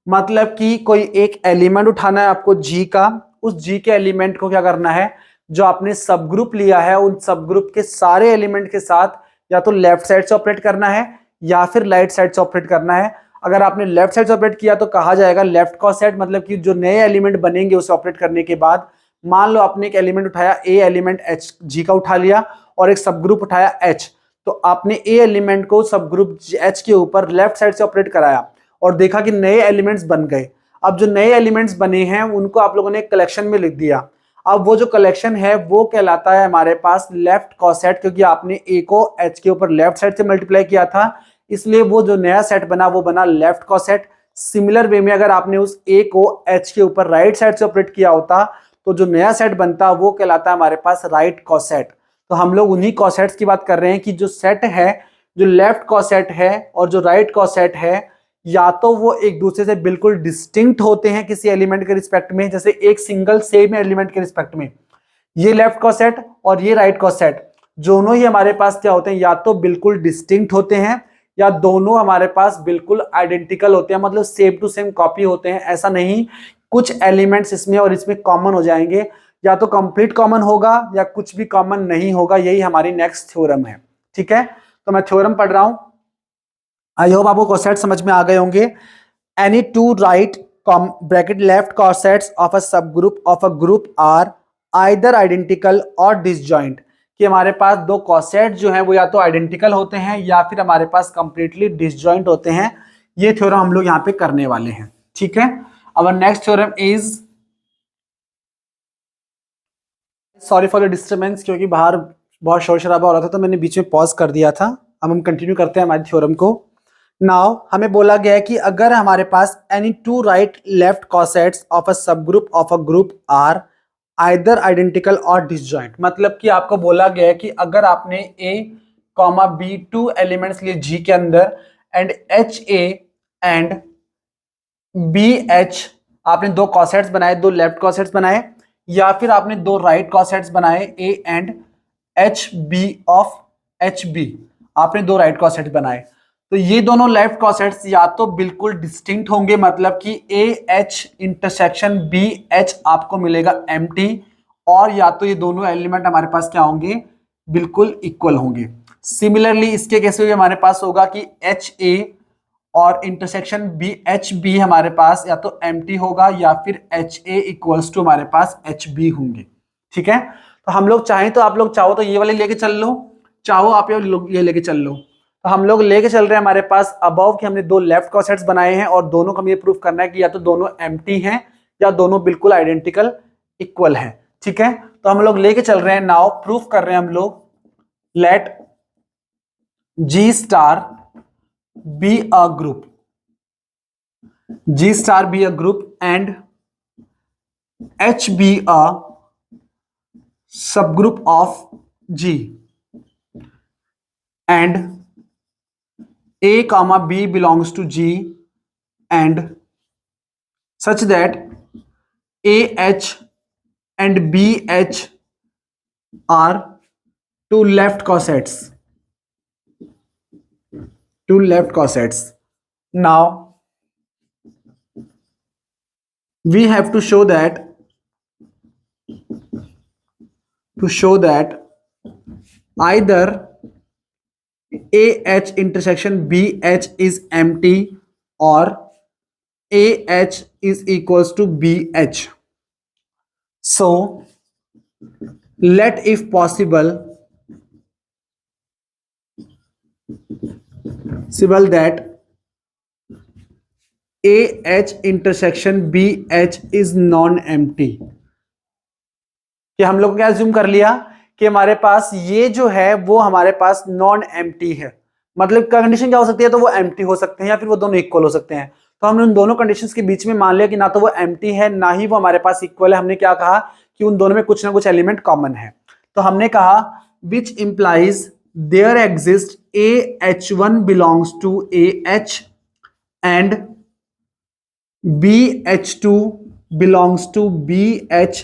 मतलब कि कोई एक एलिमेंट उठाना है आपको जी का, उस जी के एलिमेंट को क्या करना है, जो आपने सब ग्रुप लिया है उन सब ग्रुप के सारे एलिमेंट के साथ या तो लेफ्ट साइड से ऑपरेट करना है या फिर राइट साइड से ऑपरेट करना है। अगर आपने लेफ्ट साइड से ऑपरेट किया तो कहा जाएगा लेफ्ट कॉसेट, मतलब कि जो नए एलिमेंट बनेंगे उसे ऑपरेट करने के बाद, मान लो आपने एक एलिमेंट उठाया ए, एलिमेंट एच जी का उठा लिया और एक सब ग्रुप उठाया एच, तो आपने ए एलिमेंट को सब ग्रुप एच के ऊपर लेफ्ट साइड से ऑपरेट कराया और देखा कि नए एलिमेंट्स बन गए। अब जो नए एलिमेंट्स बने हैं उनको आप लोगों ने कलेक्शन में लिख दिया। अब वो जो कलेक्शन है वो कहलाता है हमारे पास लेफ्ट कॉसेट, क्योंकि आपने ए को एच के ऊपर लेफ्ट साइड से मल्टीप्लाई किया था, इसलिए वो जो नया सेट बना वो बना लेफ्ट कॉसेट। सिमिलर वे में अगर आपने उस ए को एच के ऊपर राइट साइड से ऑपरेट किया होता तो जो नया सेट बनता वो कहलाता है हमारे पास राइट कॉसेट। तो हम लोग उन्हीं कॉसेट्स की बात कर रहे हैं कि जो सेट है, जो लेफ्ट कॉसेट है और जो राइट कॉसेट है, या तो वो एक दूसरे से बिल्कुल डिस्टिंक्ट होते हैं किसी एलिमेंट के रिस्पेक्ट में, जैसे एक सिंगल सेम एलिमेंट के रिस्पेक्ट में ये लेफ्ट कॉसेट और ये राइट कॉसेट दोनों ही हमारे पास क्या होते हैं, या तो बिल्कुल डिस्टिंक्ट होते हैं या दोनों हमारे पास बिल्कुल आइडेंटिकल होते हैं, मतलब सेम टू सेम कॉपी होते हैं। ऐसा नहीं कुछ एलिमेंट्स इसमें और इसमें कॉमन हो जाएंगे, या तो कंप्लीट कॉमन होगा या कुछ भी कॉमन नहीं होगा। यही हमारी नेक्स्ट थ्योरम है। ठीक है, तो मैं थ्योरम पढ़ रहा हूं। आई होप आपको कॉसेट समझ में आ गए होंगे। Any two right bracket left cosets of a subgroup of a group are either identical और डिसजॉइंट, कि हमारे पास दो कॉसेट जो हैं वो या तो आइडेंटिकल होते हैं या फिर हमारे पास कंप्लीटली डिसजॉइंट होते हैं। ये थ्योरम हम लोग यहाँ पे करने वाले हैं। ठीक है, अवर next theorem is, sorry for the disturbance, क्योंकि बाहर बहुत शोर शराबा हो रहा था तो मैंने बीच में पॉज कर दिया था। अब हम कंटिन्यू करते हैं हमारे थ्योरम को। नाउ हमें बोला गया है कि अगर हमारे पास any two right left cosets of a subgroup of a group are either identical और डिसजॉइंट, मतलब कि आपको बोला गया है कि अगर आपने a comma b two elements लिए जी के अंदर and H a and b H, आपने दो कॉसेट्स बनाए, दो लेफ्ट कॉसेट्स बनाए, या फिर आपने दो राइट कॉसेट्स बनाए A and H B of H B, आपने दो राइट कॉसेट्स बनाए, तो ये दोनों लेफ्ट कॉसेट्स या तो बिल्कुल डिस्टिंक्ट होंगे, मतलब कि A H intersection B H आपको मिलेगा एम्प्टी, और या तो ये दोनों एलिमेंट हमारे पास क्या होंगे, बिल्कुल इक्वल होंगे। सिमिलरली इसके कैसे हुए हमारे पास होगा कि एच ए और इंटरसेक्शन बी एच बी हमारे पास या तो एम्प्टी होगा या फिर एच ए इक्वल्स टू हमारे पास एच बी होंगे। ठीक है, तो हम लोग चाहें तो आप लोग चाहो तो ये वाले लेके चल लो, चाहो आप ये लेके चल लो। तो हम लोग लेके चल रहे हैं हमारे पास अबव कि हमने दो लेफ्ट कॉसेट्स बनाए हैं और दोनों को हमें प्रूफ करना है कि या तो दोनों एम्प्टी हैं या दोनों बिल्कुल आइडेंटिकल इक्वल हैं। ठीक है, तो हम लोग लेके चल रहे हैं, नाउ प्रूफ कर रहे हैं हम लोग, let G star be a group, G star be a group and H be a subgroup of G and A comma B belongs to G and such that AH and BH are two left cosets, two left cosets. Now we have to show that either a H intersection B H is empty और a H is equals to b H. So let if possible that AH intersection BH is non-empty. कि हम लोग को क्या assume कर लिया कि हमारे पास ये जो है वो हमारे पास नॉन एम्प्टी है. मतलब कंडीशन क्या हो सकती है, तो वो एम्प्टी हो सकते हैं या फिर वो दोनों इक्वल हो सकते हैं. तो हमने उन दोनों कंडीशंस के बीच में मान लिया कि ना तो वो एम्प्टी है ना ही वो हमारे पास इक्वल है. हमने क्या कहा कि उन दोनों में कुछ ना कुछ एलिमेंट कॉमन है. तो हमने कहा which implies there exist AH1 belongs to AH and BH2 belongs to BH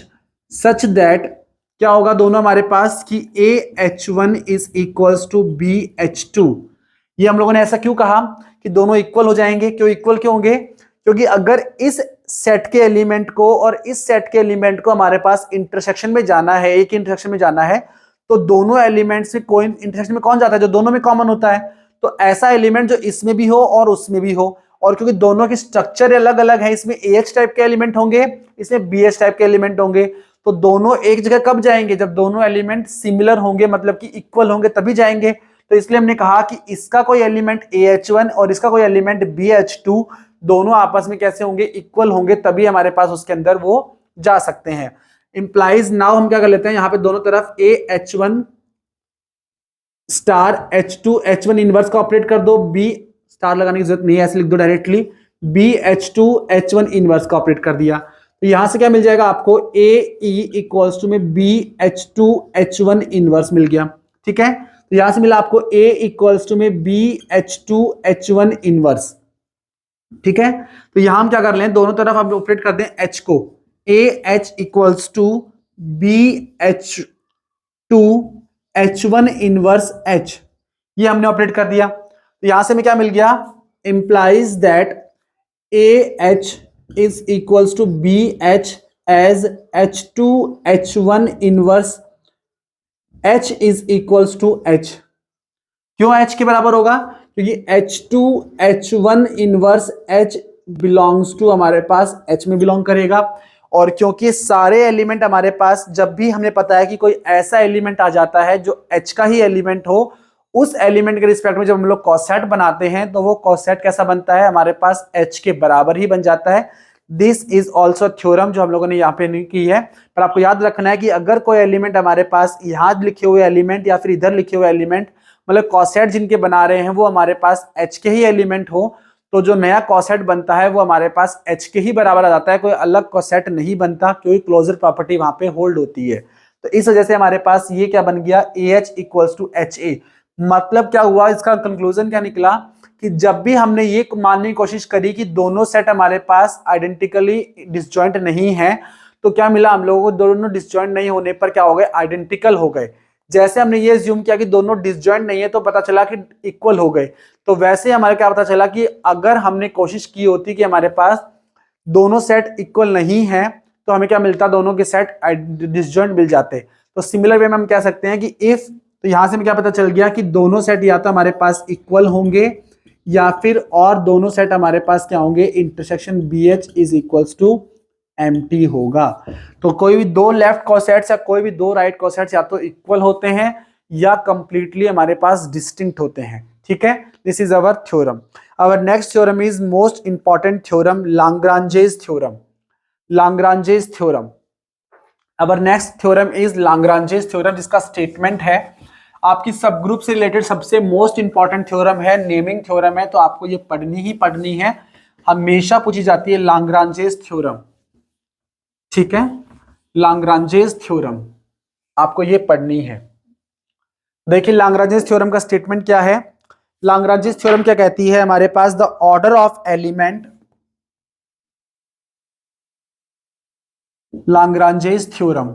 such that क्या होगा दोनों हमारे पास कि AH1 is equals to BH2. ये हम लोगों ने ऐसा क्यों कहा कि दोनों इक्वल हो जाएंगे. क्यों इक्वल क्यों होंगे, क्योंकि अगर इस सेट के एलिमेंट को और इस सेट के एलिमेंट को हमारे पास इंटरसेक्शन में जाना है, एक इंटरसेक्शन में जाना है, तो दोनों एलिमेंट्स में कोई इंटरसेक्शन में कौन जाता है, जो दोनों में कॉमन होता है. तो ऐसा एलिमेंट जो इसमें भी हो और उसमें भी हो, और क्योंकि दोनों की स्ट्रक्चर अलग अलग है, इसमें AH टाइप के एलिमेंट होंगे, इसमें BH टाइप के एलिमेंट होंगे, तो दोनों एक जगह कब जाएंगे, जब दोनों एलिमेंट सिमिलर होंगे, मतलब कि इक्वल होंगे तभी जाएंगे. तो इसलिए हमने कहा कि इसका कोई एलिमेंट AH1 और इसका कोई एलिमेंट BH2 दोनों आपस में कैसे होंगे, इक्वल होंगे, तभी हमारे पास उसके अंदर वो जा सकते हैं. इंप्लाइज नाउ हम क्या कर लेते हैं, यहां पे दोनों तरफ AH1 star H2 H1 inverse का ऑपरेट कर दो, B स्टार लगाने की जरूरत नहीं है, ऐसे लिख दो डायरेक्टली, BH2 H1 इनवर्स का ऑपरेट कर दिया. तो यहां से क्या मिल जाएगा आपको, AE इक्वल्स टू में BH2 H1 इनवर्स मिल गया. ठीक है, तो यहां से मिला आपको A इक्वल्स टू में BH2 H1 इनवर्स. ठीक है, तो यहां हम क्या कर लें, दोनों तरफ हम ऑपरेट कर दें H को, AH equals to BH2 H1 inverse H, ये हमने ऑपरेट कर दिया. तो यहां से हमें क्या मिल गया, implies that AH is equals to BH as H2 H1 inverse H is equals to H. क्यों H के बराबर होगा, क्योंकि H2 H1 inverse H belongs to हमारे पास H में बिलोंग करेगा. और क्योंकि सारे एलिमेंट हमारे पास, जब भी हमने पता है कि कोई ऐसा एलिमेंट आ जाता है जो H का ही एलिमेंट हो, उस एलिमेंट के रिस्पेक्ट में जब हम लोग कॉसेट बनाते हैं तो वो कॉसेट कैसा बनता है, हमारे पास H के बराबर ही बन जाता है. दिस इज ऑल्सो थ्योरम जो हम लोगों ने यहाँ पे नहीं की है, पर आपको याद रखना है कि अगर कोई एलिमेंट हमारे पास यहाँ लिखे हुए एलिमेंट या फिर इधर लिखे हुए एलिमेंट, मतलब कॉसेट जिनके बना रहे हैं वो हमारे पास H के ही एलिमेंट हो, तो जो नया कॉसेट बनता है वो हमारे पास H के ही बराबर आ जाता है, कोई अलग कॉसेट नहीं बनता, क्योंकि क्लोजर प्रॉपर्टी वहां पे होल्ड होती है. तो इस वजह से हमारे पास ये क्या बन गया, AH इक्वल्स टू HA. मतलब क्या हुआ, इसका कंक्लूजन क्या निकला कि जब भी हमने ये मानने की कोशिश करी कि दोनों सेट हमारे पास आइडेंटिकली डिसजॉइंट नहीं है, तो क्या मिला हम लोगों को, दोनों डिसजॉइंट नहीं होने पर क्या हो गए, आइडेंटिकल हो गए. जैसे हमने ये अज्यूम किया कि दोनों डिसजॉइंट नहीं है तो पता चला कि इक्वल हो गए, तो वैसे हमारे क्या पता चला कि अगर हमने कोशिश की होती कि हमारे पास दोनों सेट इक्वल नहीं है तो हमें क्या मिलता, दोनों के सेट डिसजॉइंट मिल जाते. तो सिमिलर वे में हम कह सकते हैं कि इफ, तो यहां से हमें क्या पता चल गया कि दोनों सेट या तो हमारे पास इक्वल होंगे या फिर और दोनों सेट हमारे पास क्या होंगे, intersection BH is equals to empty होगा. तो कोई भी दो लेफ्ट कॉसेट्स या कोई भी दो राइट कॉसेट्स या तो इक्वल होते हैं या कंप्लीटली हमारे पास डिस्टिंक्ट होते हैं. ठीक है, this is our theorem. Our next theorem is most important theorem, Lagrange's theorem. Lagrange's theorem, our next theorem is Lagrange's theorem, जिसका स्टेटमेंट है आपकी सब ग्रुप से रिलेटेड सबसे मोस्ट इंपॉर्टेंट थ्योरम है, नेमिंग थ्योरम है, तो आपको ये पढ़नी ही पढ़नी है, हमेशा पूछी जाती है लाग्रांजेस थ्योरम. ठीक है, लाग्रांजेस थ्योरम आपको ये पढ़नी है. देखिए लाग्रांजेस थ्योरम का स्टेटमेंट क्या है. लाग्रांजेस थ्योरम क्या कहती है, हमारे पास the order of element, Lagrange's theorem,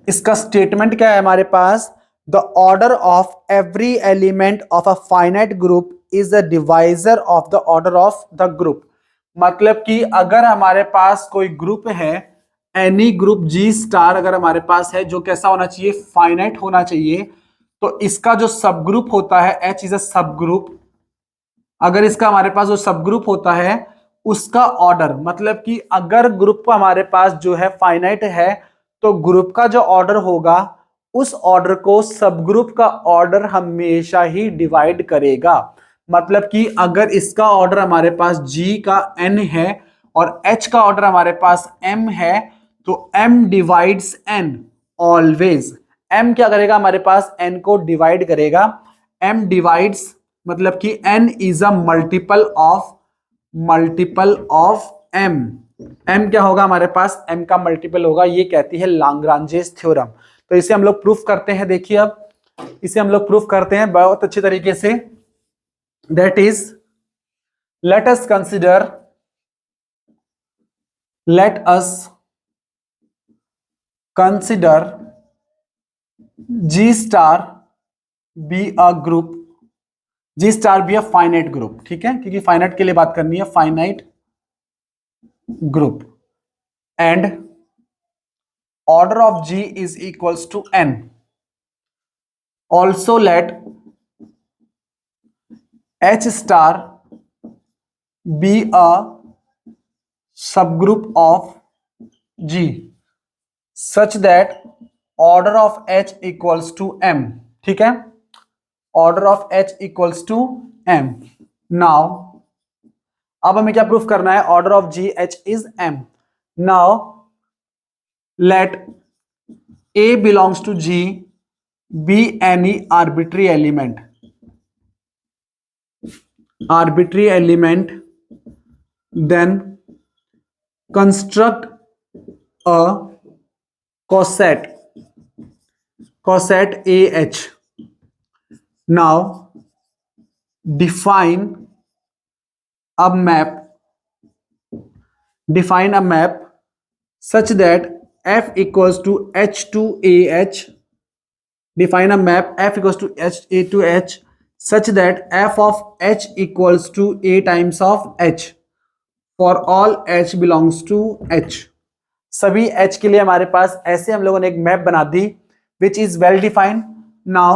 इसका स्टेटमेंट क्या है हमारे पास, the order of every element of a finite group is the divisor of the order of the group. मतलब कि अगर हमारे पास कोई ग्रुप है, एनी ग्रुप G स्टार अगर हमारे पास है, जो कैसा होना चाहिए, फाइनाइट होना चाहिए, तो इसका जो सब ग्रुप होता है H इज अ सब ग्रुप। अगर इसका हमारे पास जो सब ग्रुप होता है उसका ऑर्डर, मतलब कि अगर ग्रुप हमारे पास जो है फाइनाइट है तो ग्रुप का जो ऑर्डर होगा उस ऑर्डर को सब ग्रुप का ऑर्डर हमेशा ही डिवाइड करेगा। मतलब कि अगर इसका ऑर्डर हमारे पास G का N है और H का ऑर्डर हमारे पास M है तो M divides N always. M क्या करेगा, हमारे पास N को डिवाइड करेगा। M डिवाइड्स मतलब कि N is a multiple of M। M क्या होगा हमारे पास, M का मल्टीपल होगा, ये कहती है लाग्रांजेस थ्योरम। तो इसे हम लोग प्रूफ करते हैं। देखिए अब इसे हम लोग प्रूफ करते हैं बहुत अच्छे तरीके से। That is let us consider G star be a group, G star be a finite group. ठीक है, क्योंकि फाइनाइट के लिए बात करनी है, finite group and order of G is equals to N. Also let H star be a subgroup of G such that order of H equals to M. ठीक है, order of H equals to M. Now अब हमें क्या प्रूफ करना है, order of G H is M. Now let A belongs to G be any arbitrary element, then construct a coset AH. Now define a map such that F equals to H to AH. Define a map F equals to A to H such that F of H equals to A times of H for all H belongs to H. सभी H के लिए हमारे पास ऐसे हम लोगों ने एक मैप बना दी which is well defined. Now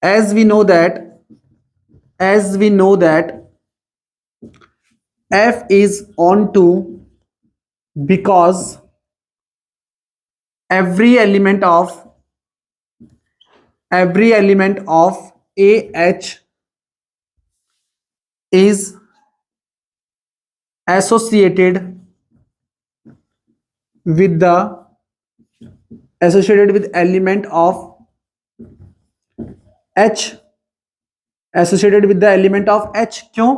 as we know that F is onto because every element of AH is associated with element of H, क्यों?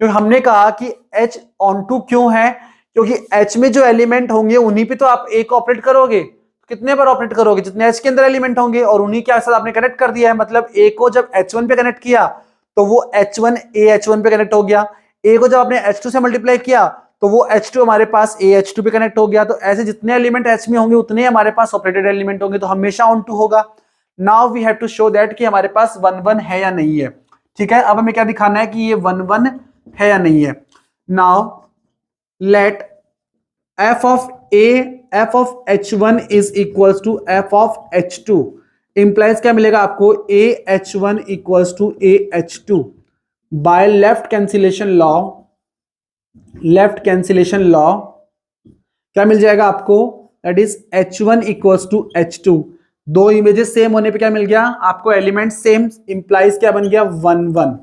क्योंकि हमने कहा कि H onto क्यों है, क्योंकि H में जो एलिमेंट होंगे उन्हीं पे तो आप A को ऑपरेट करोगे। कितने बार ऑपरेट करोगे, जितने H के अंदर एलिमेंट होंगे, और उन्हीं के साथ आपने कनेक्ट कर दिया है। मतलब A को जब H1 पे कनेक्ट किया तो वो H1 AH1 पे कनेक्ट हो गया। A को जब आपने H2 से मल्टीप्लाई किया तो वो H2 हमारे पास AH2 पे कनेक्ट हो गया। तो ऐसे जितने एलिमेंट H में होंगे उतने हमारे पास ऑपरेटेड एलिमेंट होंगे, तो हमेशा ऑन टू होगा। Now we have to show that कि हमारे पास 1 1 है या नहीं है। ठीक है, अब हमें क्या दिखाना है कि ये 1 1 है या नहीं है। Now let f of h1 is equals to f of h2 implies क्या मिलेगा आपको, AH1 equals to AH2 bye left cancellation law क्या मिल जाएगा आपको, that is H1 equals to H2। दो इमेजेस सेम होने पे क्या मिल गया आपको, एलिमेंट सेम, इंप्लाइज क्या बन गया 1 1,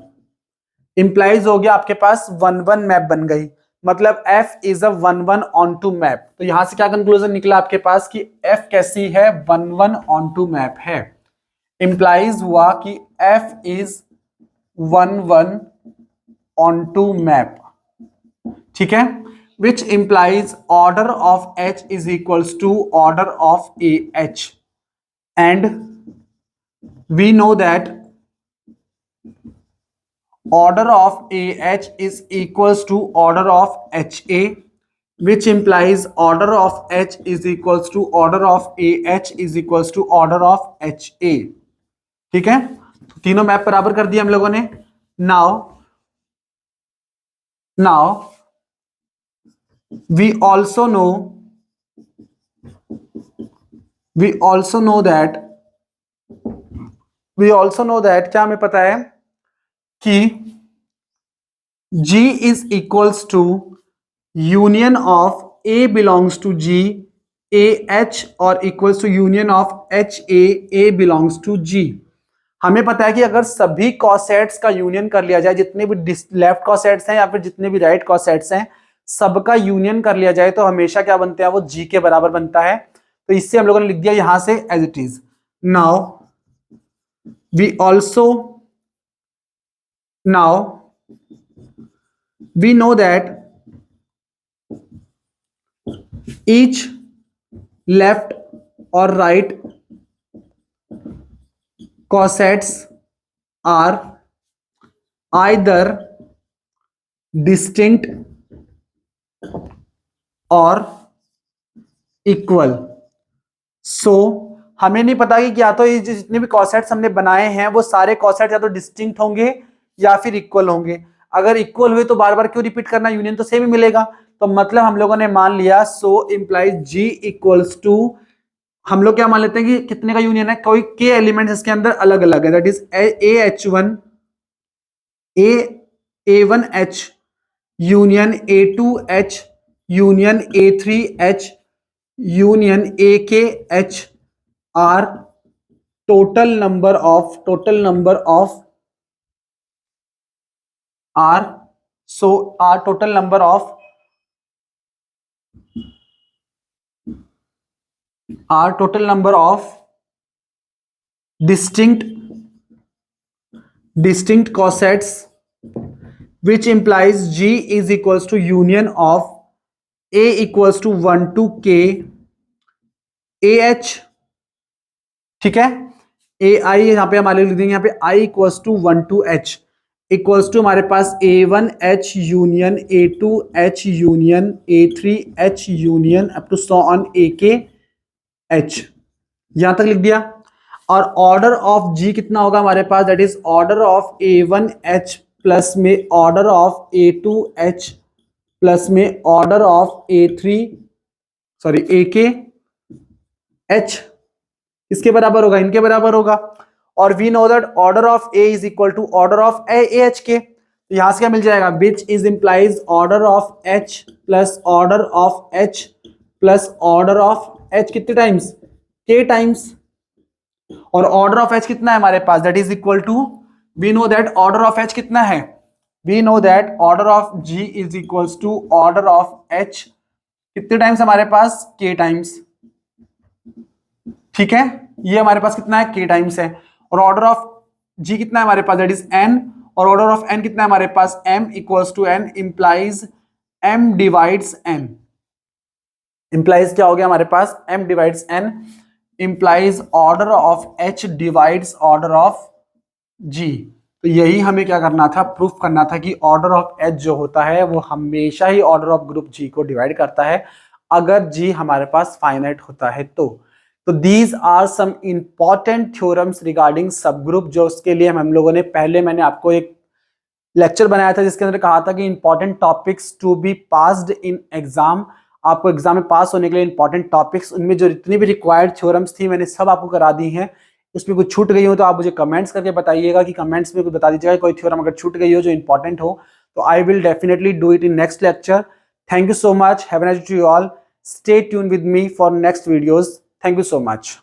इंप्लाइज हो गया आपके पास 1 1 मैप बन गई। मतलब F is a 1 1 onto map. तो यहां से क्या कंक्लूजन निकला आपके पास कि F कैसी है, 1 1 onto मैप है। इंप्लाइज हुआ कि F इज 1 1 onto मैप। ठीक है, which implies order of H is equals to order of AH, and we know that order of AH is equals to order of HA, which implies order of H is equals to order of AH is equals to order of HA। ठीक है, तीनों मैप बराबर कर दिया हम लोगों ने। now we also know that we also know that, क्या हमें पता है कि G is equals to union of A belongs to G, A H और equals to union of H A belongs to G। हमें पता है कि अगर सभी कॉसेट्स का यूनियन कर लिया जाए, जितने भी लेफ्ट कॉसेट्स हैं या फिर जितने भी राइट कॉसेट्स हैं, सबका यूनियन कर लिया जाए तो हमेशा क्या बनते हैं, वो G के बराबर बनता है। तो इससे हम लोगों ने लिख दिया यहां से as it is. Now we also we know that each left or right cosets are either distinct or equal। so हमें नहीं पता कि या तो ये जितने भी कॉसेट्स हमने बनाए हैं वो सारे कॉसेट्स या तो डिस्टिंक्ट होंगे या फिर इक्वल होंगे। अगर इक्वल हुए तो बार बार क्यों रिपीट करना, यूनियन तो सेम ही मिलेगा। तो मतलब हम लोगों ने मान लिया सो इंप्लाइज जी इक्वल्स टू, हम लोग क्या मान लेते हैं कि कितने का यूनियन है, कोई के एलिमेंट्स इसके अंदर अलग अलग है, that is AH1 A1H union A2H union A3H union AKH are total number of are, so our total number of distinct cosets, which implies G is equals to union of A equals to 1 to K AH, ठीक है। AI यहां पे हमारे लिख देंगे, यहां पे I equals to 1 to H equals to हमारे पास A1H union A2H union A3H union up to so on AKH, यहां तक लिख दिया। और ऑर्डर ऑफ G कितना होगा हमारे पास, that is order of A1H plus में ऑर्डर ऑफ A2H प्लस में ऑर्डर ऑफ AKH इसके बराबर होगा, इनके बराबर होगा। और we know that order of A is equal to order of AH के, तो यहां से क्या मिल जाएगा, which is implies order of H plus order of H plus order of H कितने टाइम्स, K टाइम्स। और ऑर्डर ऑफ H कितना है हमारे पास, that is equal to, we know that order of H कितना है, we know that order of G is equals to order of H कितने टाइम्स हमारे पास, K टाइम्स, ठीक है। ये हमारे पास कितना है, K टाइम्स है। और ऑर्डर ऑफ G कितना है हमारे पास, दैट इज N, और ऑर्डर ऑफ N कितना है हमारे पास, M equals to N, implies M divides N, implies क्या हो गया हमारे पास, M divides N, implies order of H divides order of G। तो यही हमें क्या करना था, प्रूफ करना था कि ऑर्डर ऑफ H जो होता है वो हमेशा ही ऑर्डर ऑफ ग्रुप G को डिवाइड करता है, अगर G हमारे पास फाइनाइट होता है तो these are some important theorems regarding subgroup, जो उसके लिए हम लोगों ने पहले, मैंने आपको एक लेक्चर बनाया था जिसके अंदर कहा था कि important topics to be passed in exam, आपको एग्जाम में पास होने के लिए इंपॉर्टेंट टॉपिक्स, उनमें जो जितनी भी रिक्वायर्ड थ्योरम्स थी मैंने सब आपको करा दी हैं। उसमें कुछ छूट गई हो तो आप मुझे कमेंट्स करके बताइएगा, कि कमेंट्स में कुछ बता दीजिएगा कोई थ्योरम अगर छूट गई हो जो इंपॉर्टेंट हो, तो I will definitely do it in next lecture. Thank you so much, have a nice day to you all, stay tune with me for next videos, thank you so much.